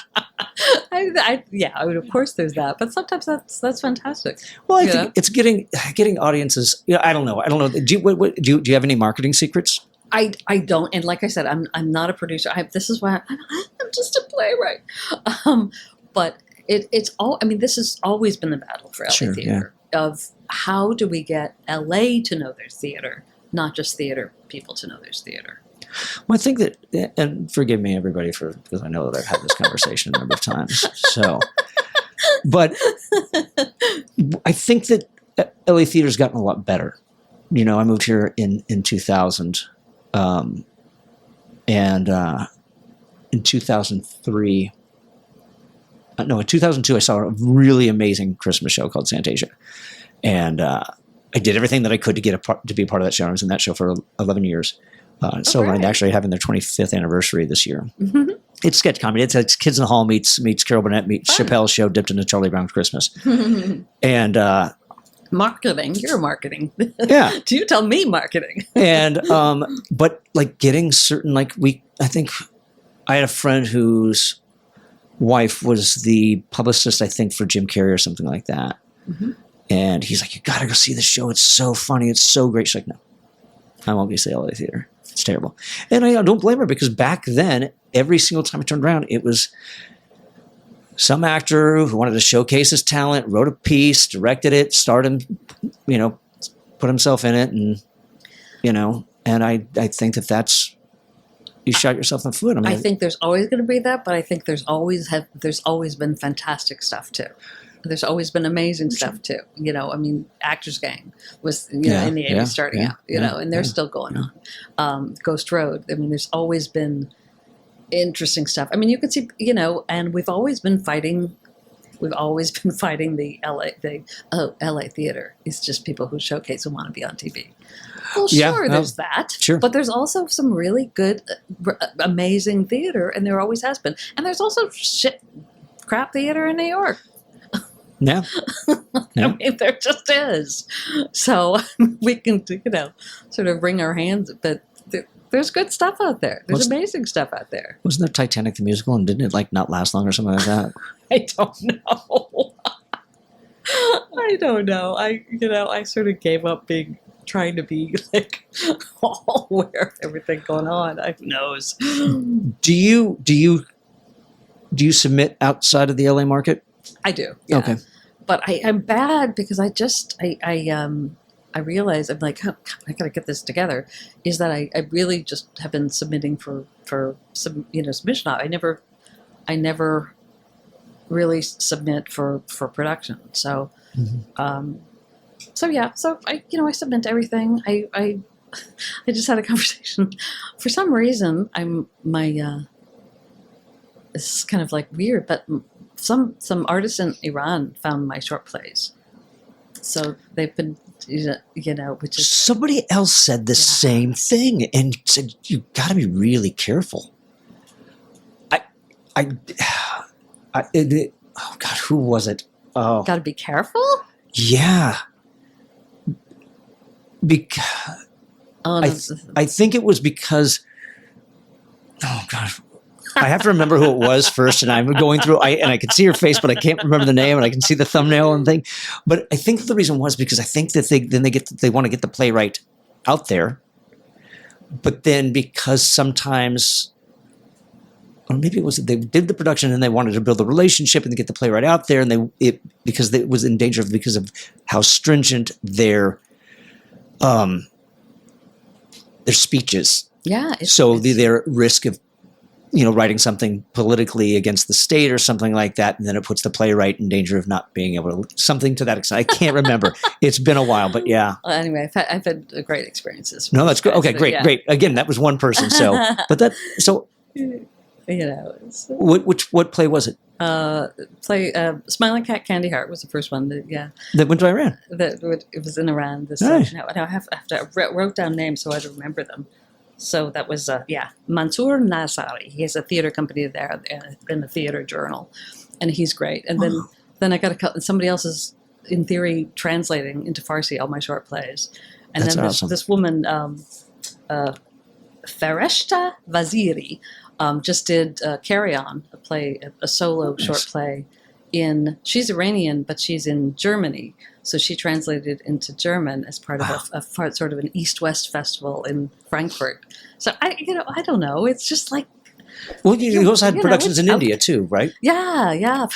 Of course there's that, but sometimes that's fantastic. Well, I think it's getting audiences. I don't know. Do you have any marketing secrets? I don't, and like I said, I'm not a producer. This is why I'm just a playwright. But it's all. I mean, this has always been the battle for LA theater of how do we get LA to know there's theater, not just theater people to know there's theater. Well, I think that, and forgive me, everybody, because I know that I've had this conversation a number of times. So, but I think that LA theater's gotten a lot better. I moved here in 2000. And in 2003, in 2002, I saw a really amazing Christmas show called Fantasia. And I did everything that I could to be a part of that show. I was in that show for 11 years. Silverline actually having their 25th anniversary this year. Mm-hmm. It's sketch comedy. It's Kids in the Hall meets Carol Burnett meets Chappelle's show dipped into Charlie Brown's Christmas. And marketing, you're marketing. Yeah. Do you tell me marketing? And but like getting certain I think I had a friend whose wife was the publicist, I think, for Jim Carrey or something like that. Mm-hmm. And he's like, you got to go see the show. It's so funny. It's so great. She's like, no, I won't be LA theater. It's terrible. And I don't blame her, because back then, every single time I turned around, it was some actor who wanted to showcase his talent, wrote a piece, directed it, starred him, put himself in it. And, and I think that's, you shot yourself in the foot. I think there's always going to be that, but I think there's always been fantastic stuff too. There's always been amazing stuff too. Actors Gang was, in the 80s starting out, and they're still going on. Ghost Road. I mean, there's always been interesting stuff. I mean, you can see, and we've always been fighting the LA theater. It's just people who showcase and want to be on TV. Well, sure, there's that. Sure. But there's also some really good, amazing theater, and there always has been. And there's also crap theater in New York. Yeah. I mean, there just is. So we can, sort of wring our hands, but there's good stuff out there. There's amazing stuff out there. Wasn't there Titanic the musical, and didn't it not last long or something like that? I don't know. I don't know. I sort of gave up trying to be all aware of everything going on. Who knows? Do you submit outside of the LA market? I do. Yeah. Okay. But I'm bad because I realize I'm like, I got to get this together. Is that I really just have been submitting for some submission. I never really submit for production. So, So I submit everything. I just had a conversation. For some reason, it's kind of like weird, but some artists in Iran found my short plays. So they've been, which is... Somebody else said the same thing and said, you got to be really careful. Oh God, who was it? Oh, got to be careful? Yeah. Because I think it was because, oh God, I have to remember who it was first, and I'm going through, and I can see her face, but I can't remember the name, and I can see the thumbnail and thing. But I think the reason was because I think that they want to get the playwright out there, but then because sometimes, or maybe it was that they did the production and they wanted to build a relationship and get the playwright out there, and because it was in danger because of how stringent their speeches. Yeah. So their risk of writing something politically against the state or something like that, and then it puts the playwright in danger of not being able to, something to that extent. I can't remember. It's been a while, but yeah. Well, anyway, I've had great experiences. No, that's good. Okay, great, great. Again, that was one person. So, what play was it? Smiling Cat Candy Heart was the first one. That went to Iran. It was in Iran. Nice. I wrote down names so I'd remember them. So that was, Mansour Nasari. He has a theater company there and a theater journal, and he's great. And then I got somebody else is, in theory, translating into Farsi all my short plays. And That's then awesome. this woman, Fareshta Vaziri, just did Carry On, a play, a solo short play. She's Iranian, but she's in Germany. So she translated into German as part of a sort of an East-West festival in Frankfurt. So I don't know. It's just like, Well, you also had productions in it's India too, right? yeah.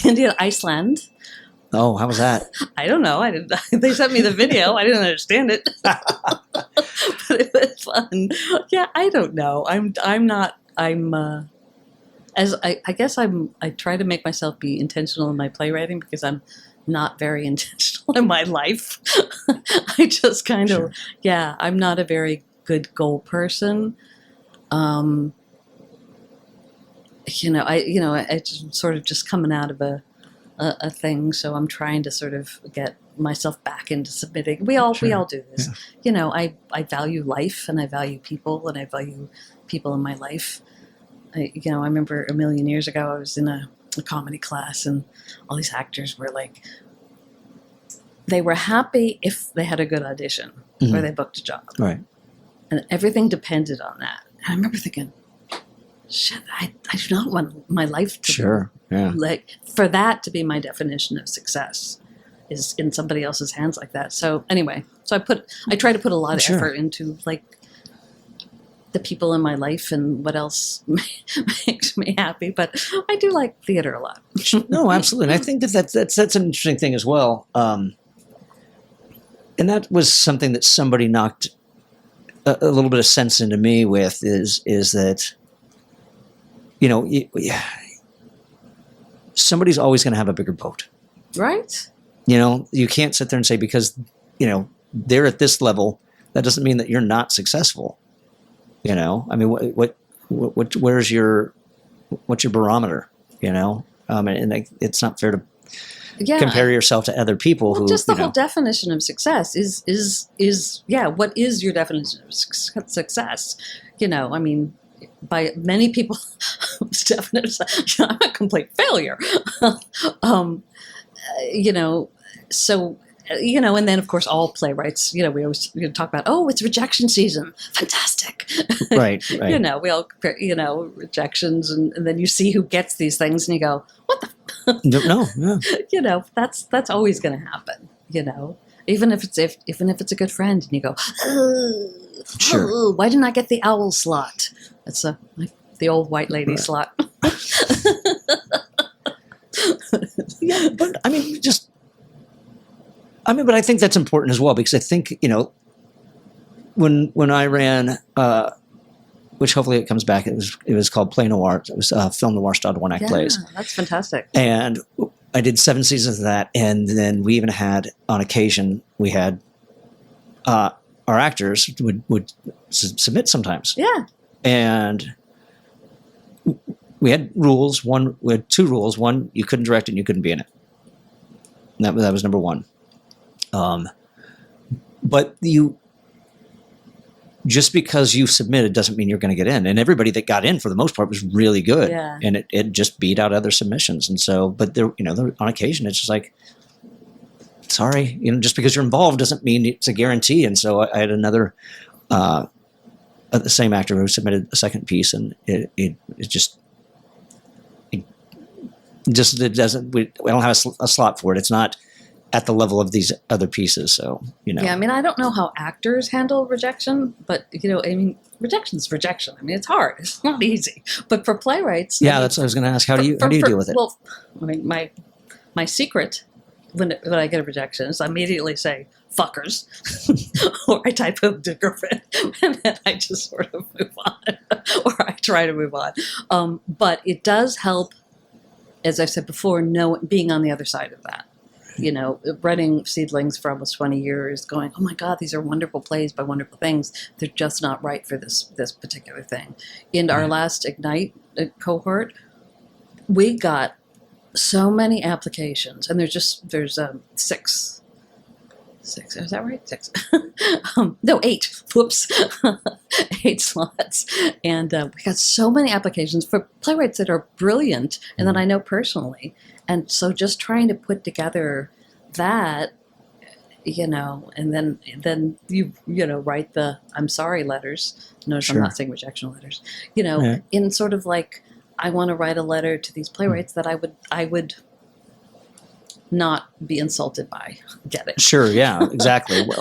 India, Iceland. Oh, how was that? I don't know. They sent me the video. I didn't understand it, but it was fun. Yeah, I don't know. I try to make myself be intentional in my playwriting because I'm not very intentional in my life. I just kind of, I'm not a very good goal person. I just sort of just coming out of a thing, so I'm trying to sort of get myself back into submitting. We all do this. Yeah. I value life, and I value people, and I value people in my life. I remember a million years ago, I was in a comedy class, and all these actors were like, they were happy if they had a good audition or they booked a job. Right. And everything depended on that. And I remember thinking, shit, I do not want my life to like for that to be my definition of success is in somebody else's hands like that. So anyway, I try to put a lot of effort into like the people in my life and what else makes me happy. But I do like theater a lot. No, absolutely. And I think that's an interesting thing as well. And that was something that somebody knocked a little bit of sense into me with is that, somebody's always going to have a bigger boat. Right. You can't sit there and say, because, they're at this level, that doesn't mean that you're not successful. I mean, what's your barometer, and it's not fair to compare yourself to other people who just the whole definition of success is what is your definition of success? I mean, by many people's definition, I'm a complete failure. So, and then of course all playwrights, we always talk about, oh, it's rejection season. Fantastic. Right. We all compare, rejections and then you see who gets these things and you go, what the? No. That's always going to happen, even if it's a good friend and you go, oh, why didn't I get the owl slot? It's the old white lady slot. Yeah, but I mean, but I think that's important as well, because I think, when I ran, which hopefully it comes back, it was called Play Noir. It was film noir styled one-act plays. That's fantastic. And I did 7 seasons of that, and then we even had, on occasion, we had our actors would submit sometimes. Yeah. And we had rules. We had 2 rules. One, you couldn't direct it and you couldn't be in it. And that was number 1. But just because you submitted doesn't mean you're going to get in. And everybody that got in, for the most part, was really good. Yeah. And it just beat out other submissions. And so, but there, on occasion, it's just like, sorry, just because you're involved doesn't mean it's a guarantee. And so I had another, the same actor who submitted a second piece, and it doesn't, we don't have a slot for it. It's not at the level of these other pieces. So, Yeah, I mean, I don't know how actors handle rejection, but, rejection's rejection. I mean, it's hard. It's not easy. But for playwrights... Yeah, that's what I was going to ask. How do you deal with it? Well, I mean, my secret when I get a rejection is I immediately say, fuckers, or I type of the girlfriend, and then I just sort of move on, or I try to move on. But it does help, as I've said before, being on the other side of that. Running Seedlings for almost 20 years, going, oh my God, these are wonderful plays by wonderful things. They're just not right for this particular thing. In our last Ignite cohort, we got so many applications, and there's 6 6. Is that right? 6. No, 8. Whoops. 8 slots. And we got so many applications for playwrights that are brilliant and that I know personally. And so just trying to put together that, and then you write the I'm sorry letters. Notice Sure. I'm not saying rejection letters. In sort of like, I want to write a letter to these playwrights that I would not be insulted by. Get it? Sure. Yeah. Exactly. Well,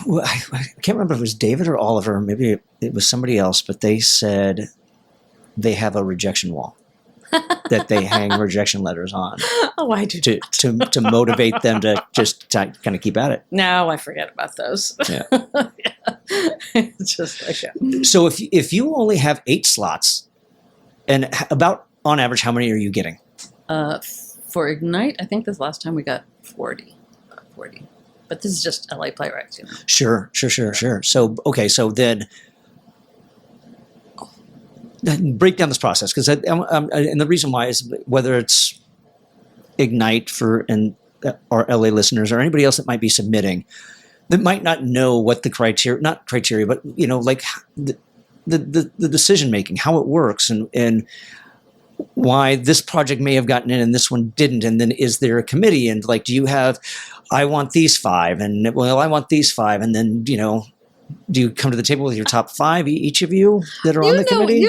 well, I can't remember if it was David or Oliver. Maybe it was somebody else, but they said they have a rejection wall that they hang rejection letters on. Oh, I do to motivate them to just kind of keep at it. Now I forget about those. Yeah. It's just like that. So if you only have 8 slots, and about on average, how many are you getting? For Ignite, I think this last time we got 40. But this is just LA Playwrights. Sure. So okay, so then break down this process, because and the reason why is whether it's Ignite for our LA listeners or anybody else that might be submitting that might not know what the not criteria, but like the decision making, how it works, and why this project may have gotten in and this one didn't, and then is there a committee, and like, do you have I want these 5, and I want these 5, and then do you come to the table with your top 5, each of you that are on the committee?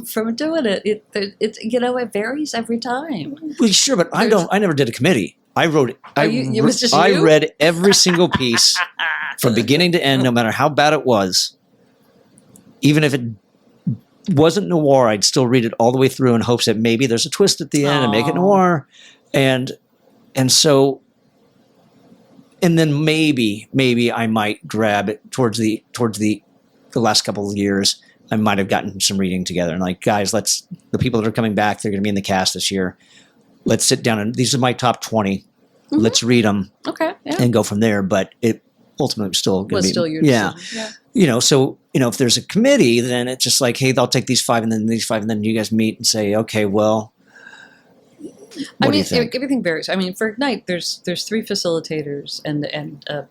From doing it, it varies every time. Well, sure, but I never did a committee. I wrote it. It was just I you? read every single piece from beginning to end, no matter how bad it was. Even if it wasn't noir, I'd still read it all the way through in hopes that maybe there's a twist at the end and make it noir. And so, and then maybe I might grab it towards the last couple of years. I might have gotten some reading together and like, guys, the people that are coming back, they're going to be in the cast this year. Let's sit down and these are my top 20. Mm-hmm. Let's read them. Okay. Yeah. And go from there. But it ultimately was still going to be still your decision. Yeah. So if there's a committee, then it's just like, hey, I'll take these 5 and then these 5, and then you guys meet and say, okay, well, what do you think? Everything varies. I mean, for Ignite, there's 3 facilitators and a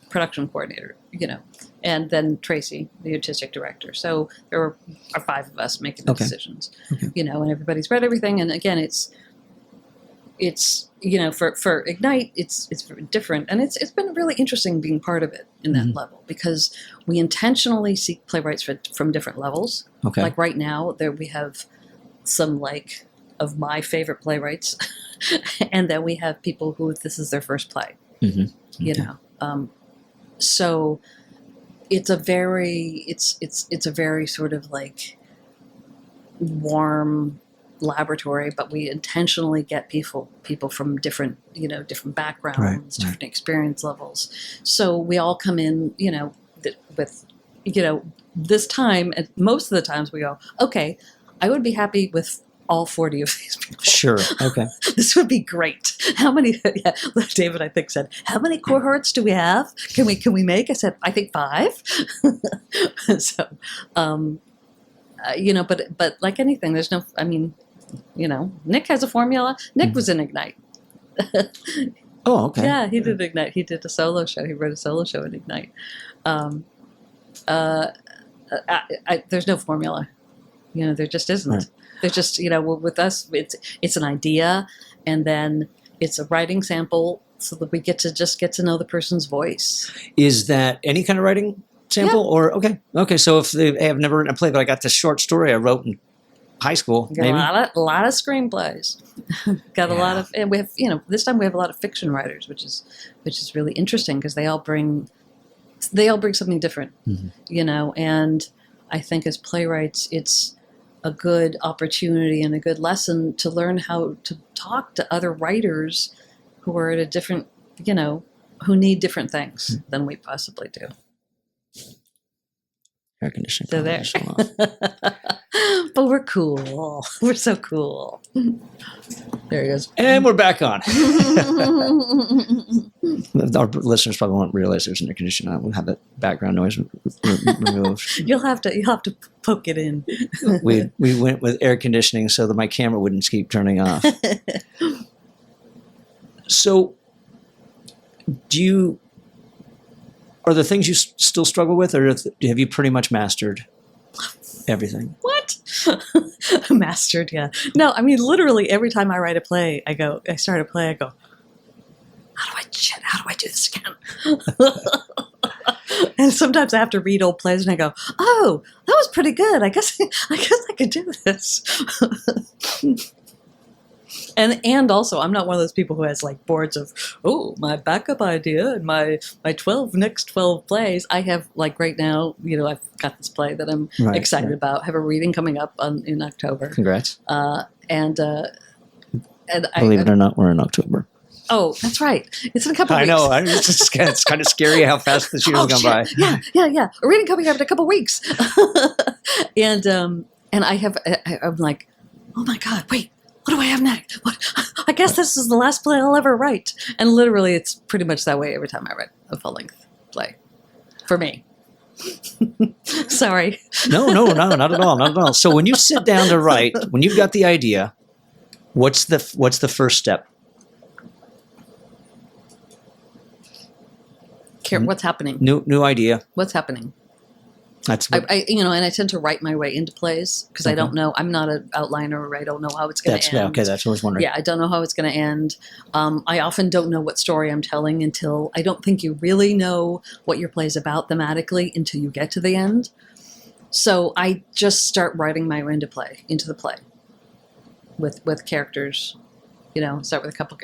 production coordinator, and then Tracy, the artistic director. So there are 5 of us making the decisions, and everybody's read everything. And again, it's for Ignite, it's very different, and it's been really interesting being part of it in that level, because we intentionally seek playwrights from different levels. Okay. Like right now, we have some of my favorite playwrights, and then we have people who this is their first play. Mm-hmm. Okay. So it's a very sort of like warm laboratory, but we intentionally get people from different backgrounds, different experience levels. So we all come in, with this time, and most of the times we go, okay, I would be happy with all 40 of these people. Sure. Okay. This would be great. How many? Yeah, David, I think, said, how many cohorts do we have? Can we make? I said, I think 5. So, but like anything, there's no. I mean, Nick has a formula. Nick was in Ignite. Oh, okay. Yeah, he did Ignite. He did a solo show. He wrote a solo show in Ignite. There's no formula. There just isn't. Right. There's just, with us, it's an idea, and then it's a writing sample so that we get to know the person's voice. Is that any kind of writing sample? Yeah. Or, okay. So if they have never written a play, but I got this short story I wrote in high school. Got maybe? A lot of screenplays. Got a lot of, and we have, this time we have a lot of fiction writers, which is really interesting because they all bring something different, and I think as playwrights, it's a good opportunity and a good lesson to learn how to talk to other writers who are at a different, who need different things than we possibly do. Air conditioning. So there. But we're cool. We're so cool. There he goes. And we're back on. Our listeners probably won't realize there's an air conditioner. We'll have that background noise removed. You'll have to poke it in. We went with air conditioning so that my camera wouldn't keep turning off. So are there things you still struggle with, or have you pretty much mastered everything? What? Mastered, yeah. No, I mean, literally every time I write a play, I start a play, I go, how do I do this again? And sometimes I have to read old plays and I go, oh, that was pretty good. I guess I could do this. And also, I'm not one of those people who has like boards of, oh, my backup idea and my next 12 plays. I have, like, right now, I've got this play that I'm excited about. Have a reading coming up in October. Congrats. And believe it or not, we're in October. Oh, that's right. It's in a couple weeks. I know. It's kind of scary how fast this year's gone by. Yeah. A reading coming up in a couple weeks. And I'm like, oh my God, wait. What do I have next? I guess this is the last play I'll ever write. And literally, it's pretty much that way every time I write a full-length play. For me. Sorry. No, not at all. So when you sit down to write, when you've got the idea, what's the first step? What's happening? New idea. What's happening? That's what, and I tend to write my way into plays because I don't know. I'm not an outliner, or I don't know how it's going to end. Yeah, okay, that's what I was wondering. Yeah, I don't know how it's going to end. I often don't know what story I'm telling until I don't think you really know what your play is about thematically until you get to the end. So I just start writing my way into the play, with characters. Start with a couple,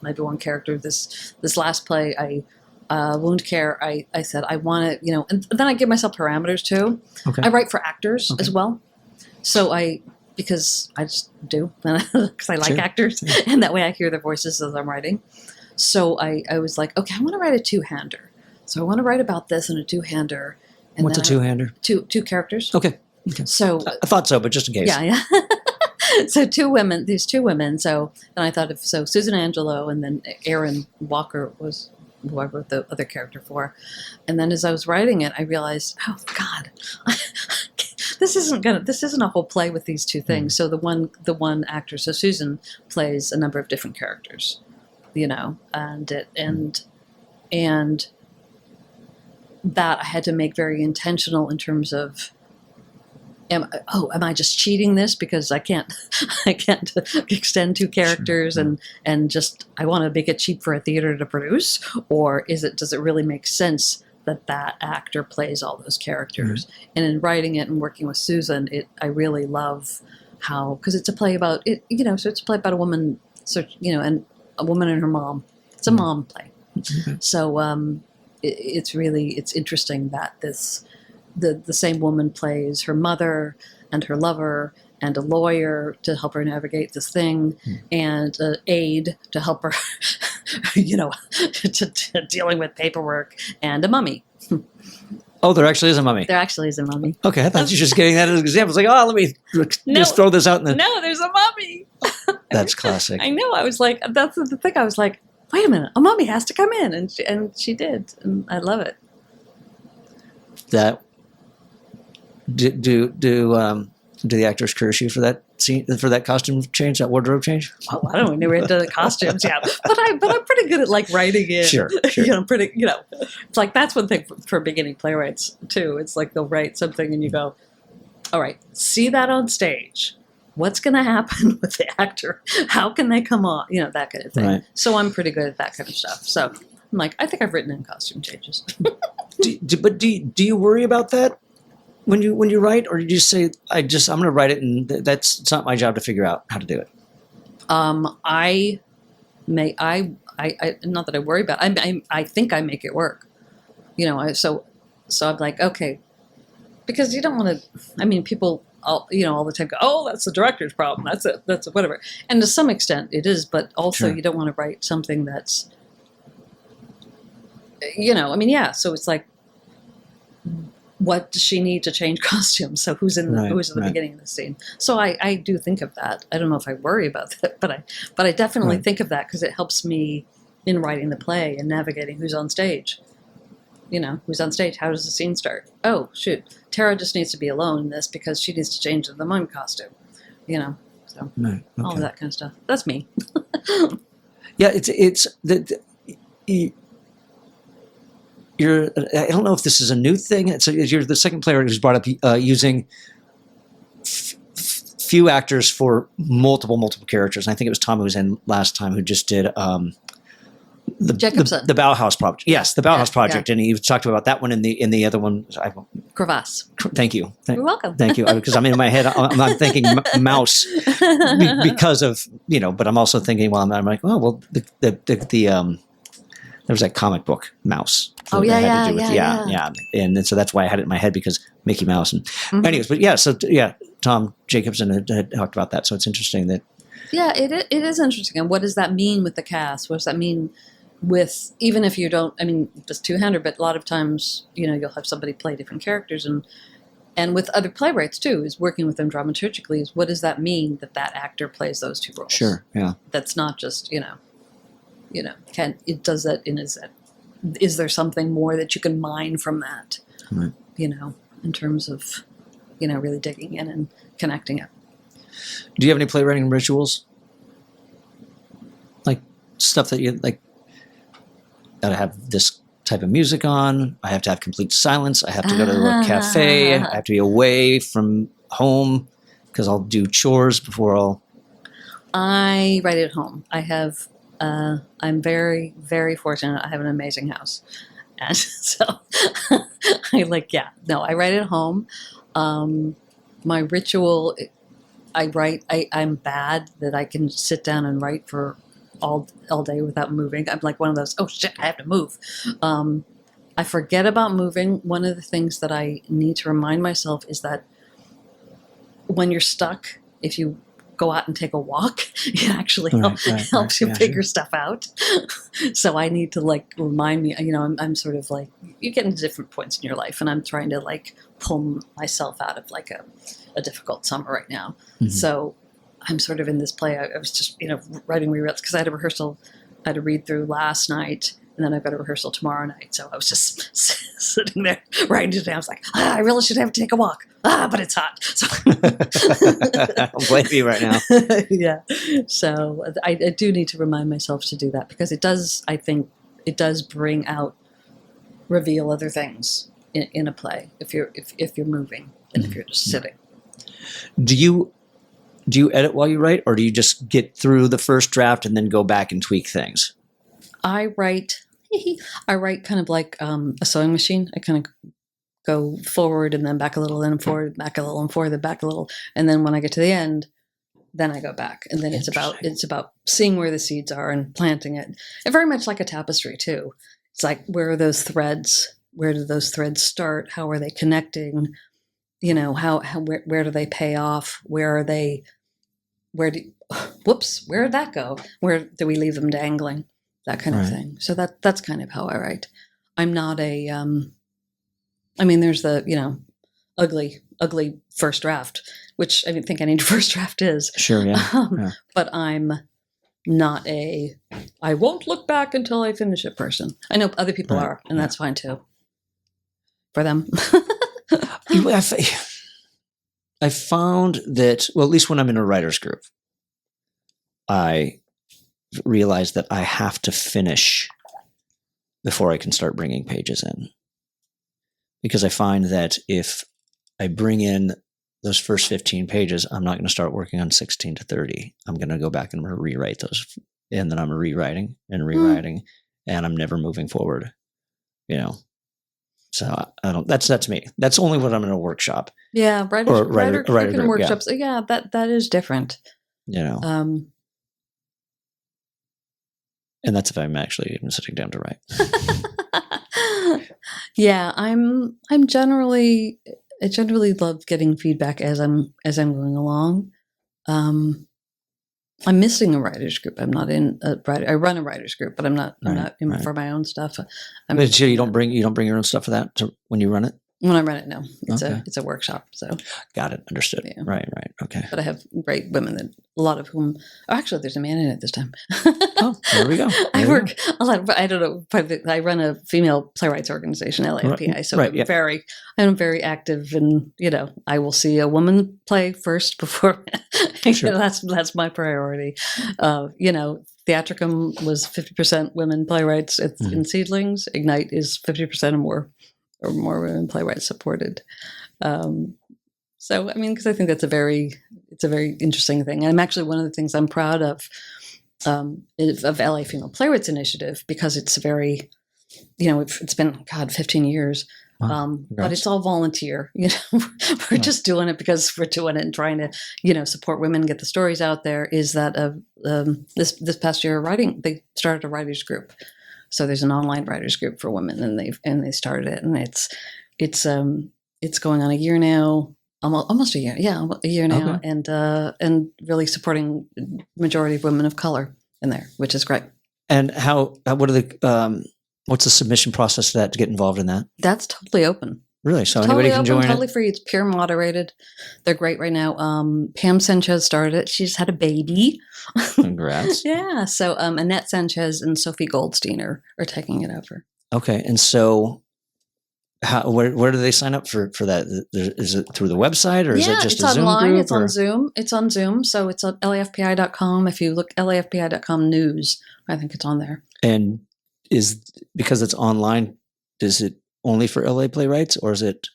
maybe one character. This last play, Wound Care, I said, I want to, and then I give myself parameters too. Okay. I write for actors as well. So because I just do, because I like actors, and that way I hear their voices as I'm writing. So I was like, okay, I want to write a two-hander. So I want to write about this in a two-hander. And what's a two-hander? Two characters. Okay. So I thought so, but just in case. Yeah. So these two women. So then I thought Susan Angelo and then Erin Walker was who I wrote the other character for. And then as I was writing it, I realized, oh God, this isn't a whole play with these two things. So the one actor, so Susan plays a number of different characters, and that I had to make very intentional in terms of, am I just cheating this because I can't extend two characters and just I want to make it cheap for a theater to produce, or does it really make sense that actor plays all those characters? Mm-hmm. And in writing it and working with Susan, I really love how, because it's a play about it, so it's a play about a woman, and a woman and her mom. It's a mom play. Mm-hmm. So it's interesting that the same woman plays her mother and her lover and a lawyer to help her navigate this thing, and an aide to help her, to dealing with paperwork, and a mummy. Oh, there actually is a mummy. There actually is a mummy. Okay, I thought you were just getting that as an example. It's like, let me just throw this out in the... No, there's a mummy. That's classic. I know. I was like, that's the thing. I was like, wait a minute, a mummy has to come in, and she did, and I love it. That do the actors curse you for that scene, for that costume change, that wardrobe change? Well, I don't know. We into the costumes, yeah, but I'm pretty good at like writing it. Sure. It's like that's one thing for beginning playwrights too. It's like they'll write something and you go, all right, see that on stage. What's going to happen with the actor? How can they come on? That kind of thing. Right. So I'm pretty good at that kind of stuff. So I'm like, I think I've written in costume changes. do you worry about that when you write, or do you just say, I'm going to write it, and it's not my job to figure out how to do it? I not that I worry about it. I think I make it work. So I'm like, okay, because you don't want to. I mean, people all the time go, oh, that's the director's problem. That's whatever. And to some extent it is, but also you don't want to write something that's, so it's like, what does she need to change costumes? So who's in the beginning of the scene? So I do think of that. I don't know if I worry about that, but I definitely think of that because it helps me in writing the play and navigating who's on stage. Who's on stage? How does the scene start? Oh, shoot. Tara just needs to be alone in this because she needs to change to the mum costume. So all of that kind of stuff. That's me. Yeah, it's you're, I don't know if this is a new thing. You're the second playwright who's brought up using few actors for multiple characters. And I think it was Tom who was in last time who just did the Bauhaus Project. Yes, the Bauhaus Project, and he talked about that one in the other one. Crevasse. Thank you. You're welcome. Thank you, because I'm in my head. I'm thinking mouse because of but I'm also thinking I'm like, oh well, there was that comic book Mouse. Oh yeah, and so that's why I had it in my head because Mickey Mouse. And anyways, but Tom Jacobson had talked about that, so it's interesting that. Yeah, it is interesting. And what does that mean with the cast? What does that mean with, even if you don't, I mean, it's two-hander, but a lot of times, you'll have somebody play different characters, and with other playwrights too, is working with them dramaturgically, is what does that mean that actor plays those two roles? Sure, yeah. That's not just, it does that is there something more that you can mine from that, right. In terms of, really digging in and connecting it. Do you have any playwriting rituals? Like stuff that you like, gotta have this type of music on, I have to have complete silence, I have to go to a cafe, I have to be away from home because I'll do chores before I write at home. I have, I'm very, very fortunate. I have an amazing house. And so I write at home. My ritual, I write, I'm bad that I can sit down and write for all day without moving. I'm like one of those, oh shit, I have to move. I forget about moving. One of the things that I need to remind myself is that when you're stuck, if you go out and take a walk, it actually helps you figure stuff out. So I need to remind me, I'm sort of like, you get into different points in your life, and I'm trying to pull myself out of a difficult summer right now. Mm-hmm. So I'm sort of in this play. I was just, writing rewrites because I had a rehearsal, I had to read through last night, and then I've got a rehearsal tomorrow night. So I was just sitting there writing today. I was like, I really should have to take a walk. But it's hot. So I'm blaming you right now. Yeah. So I do need to remind myself to do that because it does, I think, it does reveal other things in a play if you're moving and if you're just sitting. Do you edit while you write, or do you just get through the first draft and then go back and tweak things? I write kind of like a sewing machine. I kind of go forward and then back a little, then forward, back a little, and forward, then back a little, and then when I get to the end, then I go back, and then it's about seeing where the seeds are and planting it. And very much like a tapestry too. It's like, where are those threads? Where do those threads start? How are they connecting? Where do they pay off? Where did that go? Where do we leave them dangling? That kind of thing. So that's kind of how I write. I'm not there's the, ugly first draft, which I think any first draft is. Sure, yeah. But I'm not I won't look back until I finish it person. I know other people are, and that's fine too. For them. I found that, well, at least when I'm in a writer's group, I realize that I have to finish before I can start bringing pages in. Because I find that if I bring in those first 15 pages, I'm not going to start working on 16 to 30. I'm going to go back and rewrite those. And then I'm rewriting, and I'm never moving forward, So I don't. That's me. That's only when I'm in a workshop. Yeah, writer workshops. Yeah, that is different. And that's if I'm actually even sitting down to write. Yeah, I generally love getting feedback as I'm going along. I'm missing a writers group. I'm not in a writer. I run a writers group, but I'm not in for my own stuff. So you don't bring your own stuff for that when you run it? When I run it, no. It's a workshop. So got it. Understood. Yeah. Right. Okay. But I have great women that a lot of whom actually there's a man in it this time. Oh, there we go. I work a lot. I don't know. I run a female playwrights organization, LAFPI. So I'm very active, and I will see a woman play first before. Sure. That's my priority. Theatricum was 50% women playwrights in Seedlings. Ignite is 50% or more women playwrights supported. So, I mean, because I think it's a very interesting thing. And I'm actually, one of the things I'm proud of LA Female Playwrights Initiative, because it's very, it's been, 15 years. But it's all volunteer. We're just doing it because we're doing it and trying to, support women, get the stories out there. Is that this past year they started a writers group. So there's an online writers group for women, and they started it, and it's going on a year now, almost a year, a year now, okay. And really supporting majority of women of color in there, which is great. And what are the what's the submission process for that to get involved in that? That's totally open. Really? So anybody can join totally it? Free. It's peer moderated. They're great right now. Pam Sanchez started it. She's had a baby. Congrats. Yeah. So Annette Sanchez and Sophie Goldstein are taking it over. Okay. And so where do they sign up for that? Is it through the website, or is it just a Zoom online. group? It's on Zoom. It's on Zoom. So it's on lafpi.com. If you look lafpi.com news, I think it's on there. And because it's online, is it only for LA playwrights, or is it?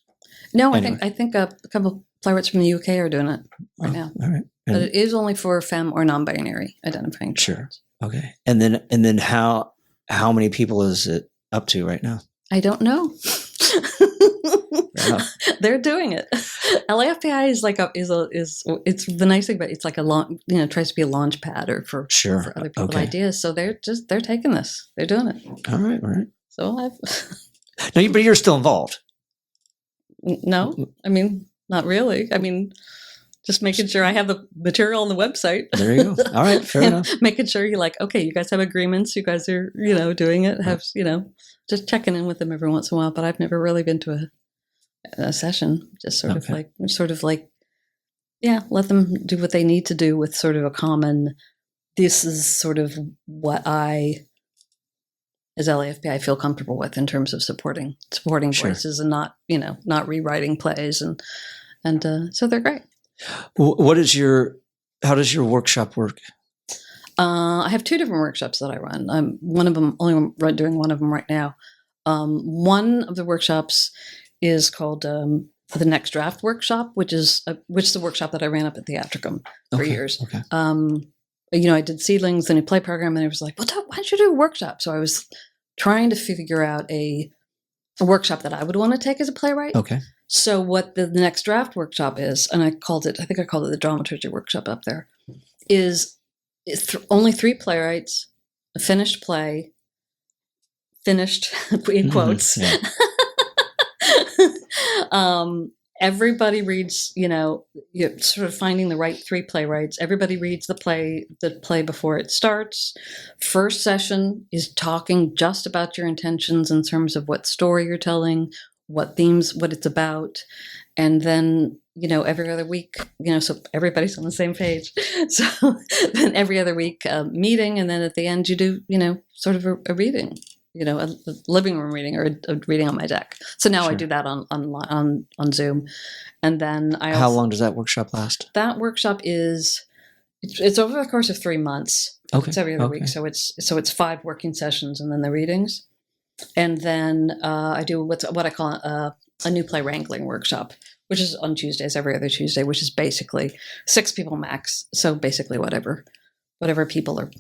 No, anyway? I think a couple of playwrights from the UK are doing it right now. All right, but it is only for femme or non-binary identifying. Sure. Okay. And then how many people is it up to right now? I don't know. They're doing it. LAFPI is it's the nice thing, but it's like it tries to be a launch pad or for other people's ideas. So they're taking this. They're doing it. All right. So but you're still involved. No, I mean, not really. I mean, just making sure I have the material on the website. There you go. All right, fair enough. Making sure you're like, okay, you guys have agreements. You guys are, doing it. Have, just checking in with them every once in a while. But I've never really been to a session. Just sort of like, let them do what they need to do with sort of a common. This is sort of what I, as LAFPI, feel comfortable with in terms of supporting voices and not rewriting plays and so they're great. How does your workshop work? I have two different workshops that I run. I'm doing one of them right now. One of the workshops is called the Next Draft Workshop, which is the workshop that I ran up at Theatricum for years. Okay. I did Seedlings, the new play program, and it was like, why don't you do a workshop? So I was trying to figure out a workshop that I would want to take as a playwright. Okay. So what the Next Draft Workshop is, and I think I called it the Dramaturgy Workshop up there, is only 3 playwrights, a finished play, finished in quotes. Everybody reads, you're sort of finding the right 3 playwrights. Everybody reads the play before it starts. First session is talking just about your intentions in terms of what story you're telling, what themes, what it's about. And then, every other week, so everybody's on the same page. So then every other week, meeting. And then at the end, you do, sort of a reading. A living room reading or a reading on my deck. So now I do that on Zoom, and then How long does that workshop last? That workshop it's over the course of 3 months. Okay. It's every other week, so it's 5 working sessions and then the readings, and then I do what I call a new play wrangling workshop, which is on Tuesdays, every other Tuesday, which is basically 6 people max. So basically whatever people are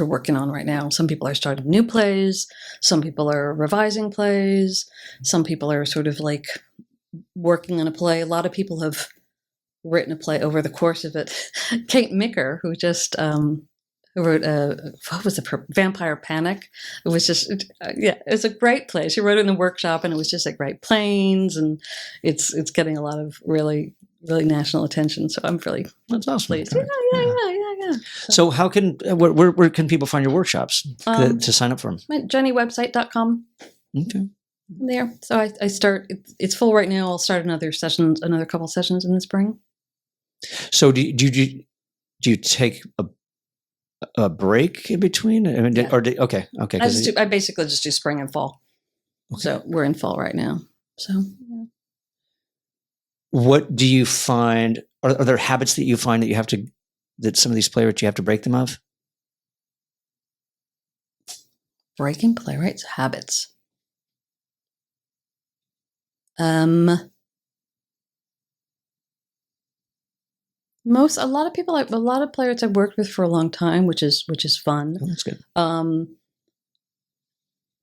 working on right now. Some people are starting new plays. Some people are revising plays. Some people are sort of like working on a play. A lot of people have written a play over the course of it. Kate Micker, who just who wrote what was it, Vampire Panic? It was just it was a great play. She wrote it in the workshop, and it was just at Great Plains, and it's getting a lot of really national attention. So I'm really pleased. Yeah. So how can where can people find your workshops to sign up for them? JennieWebsite.com. Okay. There. So I start. It's full right now. I'll start another couple sessions in the spring. So do you take a break in between? I mean, okay. I basically just do spring and fall. Okay. So we're in fall right now. So. Yeah. What do you find? Are there habits that you find that some of these playwrights you have to break them of? Breaking playwrights' habits. A lot of playwrights I've worked with for a long time, which is fun. Oh, that's good.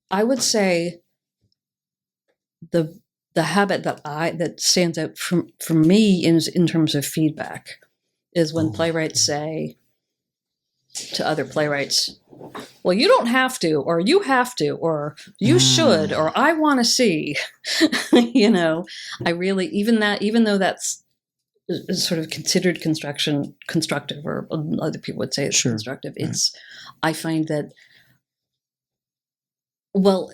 I would say the habit that stands out for me in terms of feedback is when playwrights say to other playwrights, well, you don't have to, or you have to, or you should, or I want to see. I really, even though that's sort of considered constructive, or other people would say it's constructive, I find that, well,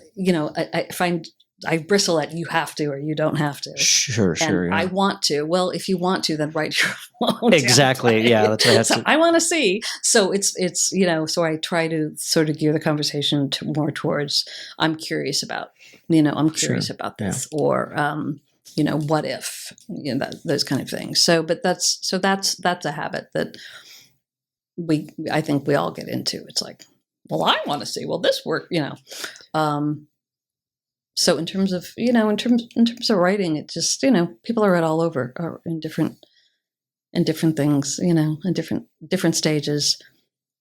I find I bristle at you have to or you don't have to. Sure. And I want to. Well, if you want to, then write your own. Exactly. Yeah, that's what I have so I want to see. So it's so I try to sort of gear the conversation more towards I'm curious about, curious about this, or what if, those kind of things. So, but that's a habit that I think we all get into. It's like, well, I want to see, well, this work, so in terms of, in terms of writing, it just, people are read all over, or in different things, in different stages.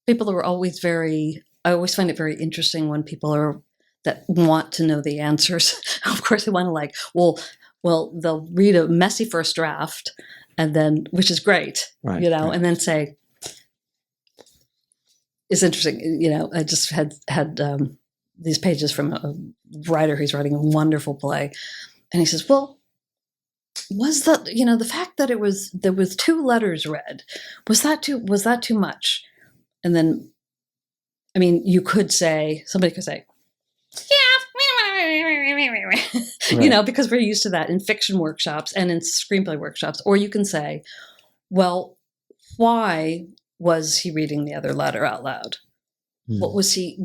People are always I always find it very interesting when people that want to know the answers. Of course, they want to well, they'll read a messy first draft, and then, which is great, right. And then say, it's interesting, I just had these pages from a writer who's writing a wonderful play, and he says, well, was that, the fact that there was 2 letters read, was that too much? And then, somebody could say, yeah, because we're used to that in fiction workshops and in screenplay workshops. Or you can say, well, why was he reading the other letter out loud? What was he,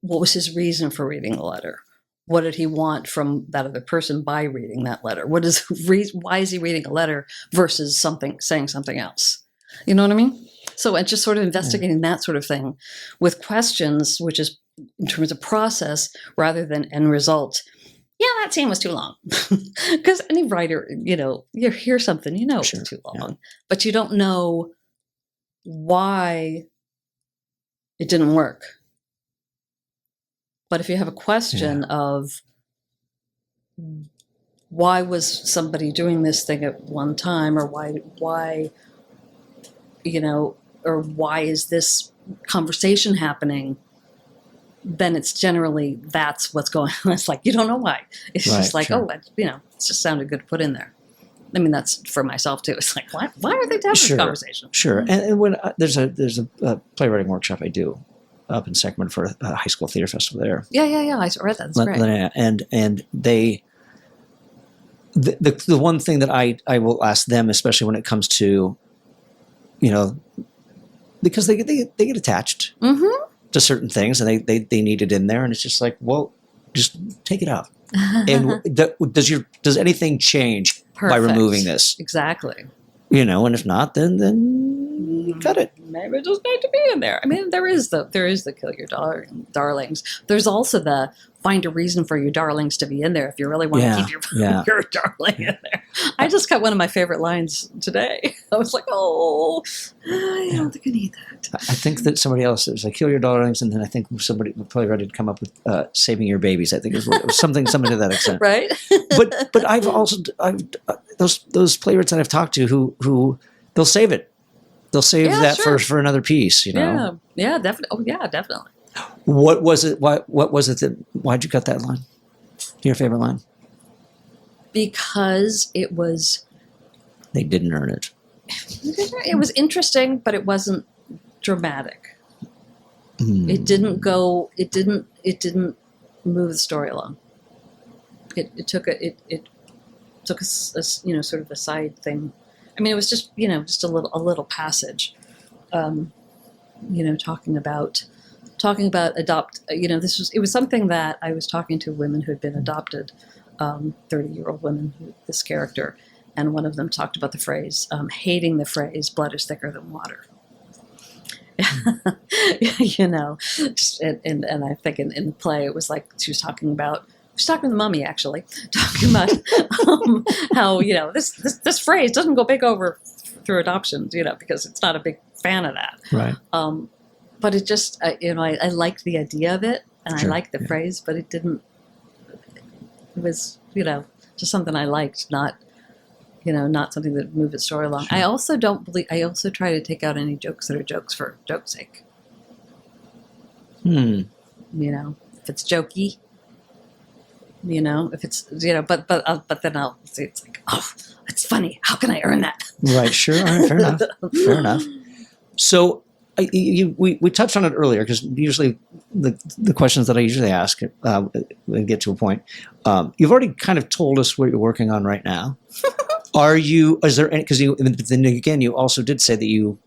what was his reason for reading the letter? What did he want from that other person by reading that letter? Why is he reading a letter versus saying something else? You know what I mean? So it's just sort of investigating that sort of thing with questions, which is in terms of process rather than end result. Yeah, that scene was too long. Because any writer, you hear something, it's too long, but you don't know why it didn't work. But if you have a question of why was somebody doing this thing at one time, or why, or why is this conversation happening, then it's generally, that's what's going on. It's like, you don't know why. It's just like, it just sounded good to put in there. That's for myself too. It's like, why are they having this conversation? Sure. And when there's a playwriting workshop I do up in Sacramento for a high school theater festival there. Yeah. I read that. That's great. And they, the one thing that I will ask them, especially when it comes to, because they get attached to certain things, and they need it in there, and it's just like, well, just take it out. And does anything change by removing this? Exactly. And if not, then cut it. Maybe it doesn't need to be in there. There is the kill your darlings. There's also the find a reason for your darlings to be in there if you really want to keep your darling in there. I just got one of my favorite lines today. I was like, I don't think I need that. I think that somebody else, it was like kill your darlings, and then I think somebody playwright had come up with saving your babies. I think it was something to that extent. Right. But I've those playwrights that I've talked to who they'll save it. They'll save that for another piece, Yeah, definitely. Oh, yeah, definitely. What was it? What was it why'd you cut that line? Your favorite line? Because it was. They didn't earn it. It was interesting, but it wasn't dramatic. It didn't go. It didn't move the story along. It took a sort of a side thing. It was just just a little passage, talking about adopt. It was something that I was talking to women who had been adopted, 30-year-old women. This character, and one of them talked about the phrase, hating the phrase "blood is thicker than water," you know, and I think in the play it was like she was talking to the mummy actually, talking about how, you know, this phrase doesn't go big over through adoptions, you know, because it's not a big fan of that. Right. But it just, you know, I liked the idea of it, and Sure. I liked the phrase, but it didn't. It was, you know, just something I liked, not, you know, not something that moved the story along. Sure. I also don't believe. I also try to take out any jokes that are jokes for joke's sake. Hmm. You know, if it's jokey. You know, if it's, you know, but then I'll see it's like, oh, it's funny. How can I earn that? Right. Sure. All right, fair enough. Fair enough. So we touched on it earlier, because usually the questions that I usually ask and get to a point. You've already kind of told us what you're working on right now. Is there any, because then again, you also did say that you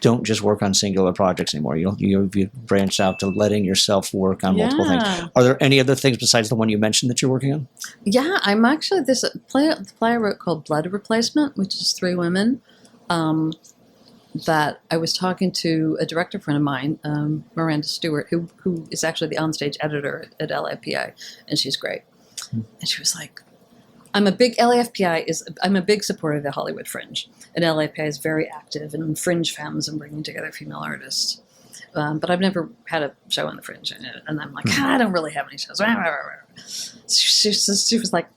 don't just work on singular projects anymore. You branched out to letting yourself work on multiple things. Are there any other things besides the one you mentioned that you're working on? Yeah, I'm actually this play I wrote called Blood Replacement, which is 3 women. That I was talking to a director friend of mine, Miranda Stewart, who is actually the onstage editor at LAFPI, and she's great. And she was like, I'm a big supporter of the Hollywood Fringe, and LAFPI is very active in fringe femmes and bringing together female artists. But I've never had a show on the Fringe, and I'm like, I don't really have any shows. She was like,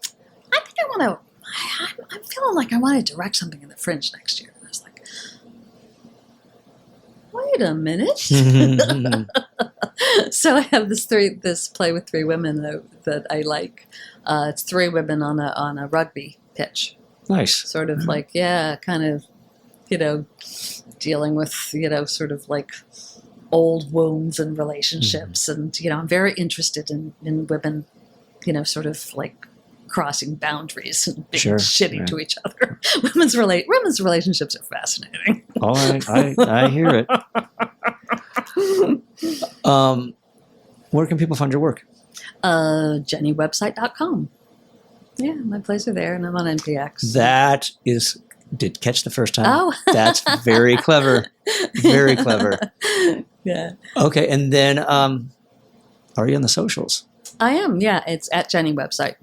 I think I'm feeling like I want to direct something in the Fringe next year. And I was like, wait a minute. So I have this play with 3 women that I like. It's 3 women on a rugby pitch. Nice. Sort of like, kind of, you know, dealing with, you know, sort of like old wounds and relationships. And, you know, I'm very interested in women, you know, sort of like crossing boundaries and being shitty to each other. Women's relationships are fascinating. All right. I hear it. Where can people find your work? JennieWebsite.com. Yeah, my plays are there, and I'm on NPX. That did catch the first time. Oh. That's very clever. Very clever. Yeah. Okay, and then are you on the socials? I am, yeah. It's at Jennie Website,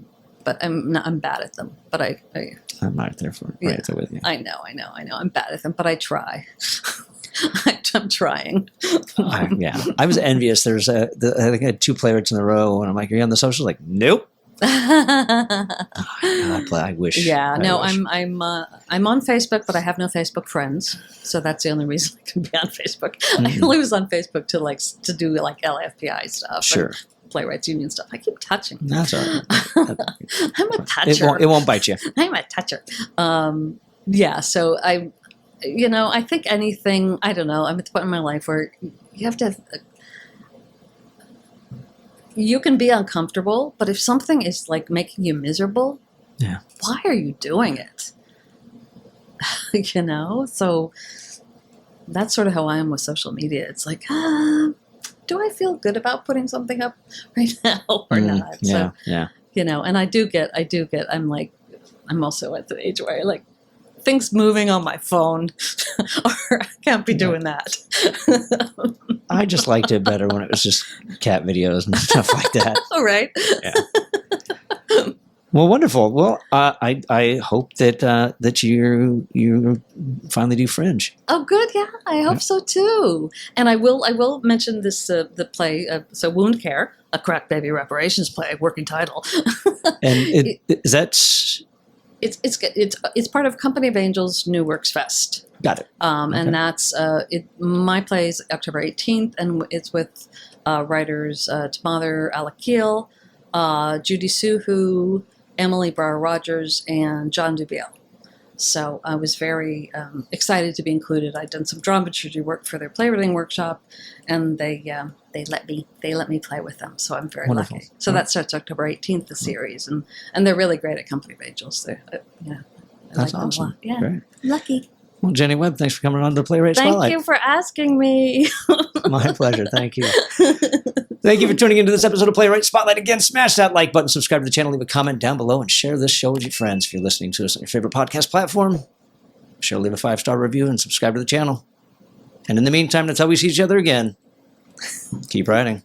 but I'm bad at them. But I'm right there with you. I know. I'm bad at them, but I try. I'm trying. I was envious. There's I think I had 2 playwrights in a row, and I'm like, "Are you on the socials?" Like, nope. I wish. Yeah, no, I'm on Facebook, but I have no Facebook friends, so that's the only reason I can be on Facebook. I only was on Facebook to do like LAFPI stuff, sure, Playwrights Union stuff. I keep touching. That's all right. I'm a toucher. It won't bite you. I'm a toucher. Yeah, so I think anything. I don't know. I'm at the point in my life where you have to. You can be uncomfortable, but if something is like making you miserable, why are you doing it? You know? So that's sort of how I am with social media. It's like, do I feel good about putting something up right now or not? Yeah, so, you know, and I do get, I'm also at the age where I like things moving on my phone, or I can't be doing that. I just liked it better when it was just cat videos and stuff like that. All right. Yeah. Well, wonderful. Well, I hope that you finally do Fringe. Oh, good. Yeah, I hope so too. And I will mention this the play. So Wound Care, a crack baby reparations play, working title. And is that? It's part of Company of Angels New Works Fest. Got it. And that's my play is October 18th, and it's with writers Tamather Alakil, Judy Suhu, Emily Brower-Rogers, and John Dubiel. So I was very excited to be included. I'd done some dramaturgy work for their playwriting workshop, and they let me play with them. So I'm very Wonderful. lucky. So that starts October 18th, the series, and they're really great at Company of Angels. I That's like them a awesome. lot. Yeah, Great. Lucky. Well, Jennie Webb, thanks for coming on to the Playwright Spotlight. Thank you for asking me. My pleasure. Thank you. Thank you for tuning into this episode of Playwright Spotlight. Again, smash that like button, subscribe to the channel, leave a comment down below, and share this show with your friends. If you're listening to us on your favorite podcast platform, sure, leave a 5-star review and subscribe to the channel. And in the meantime, until we see each other again, keep writing.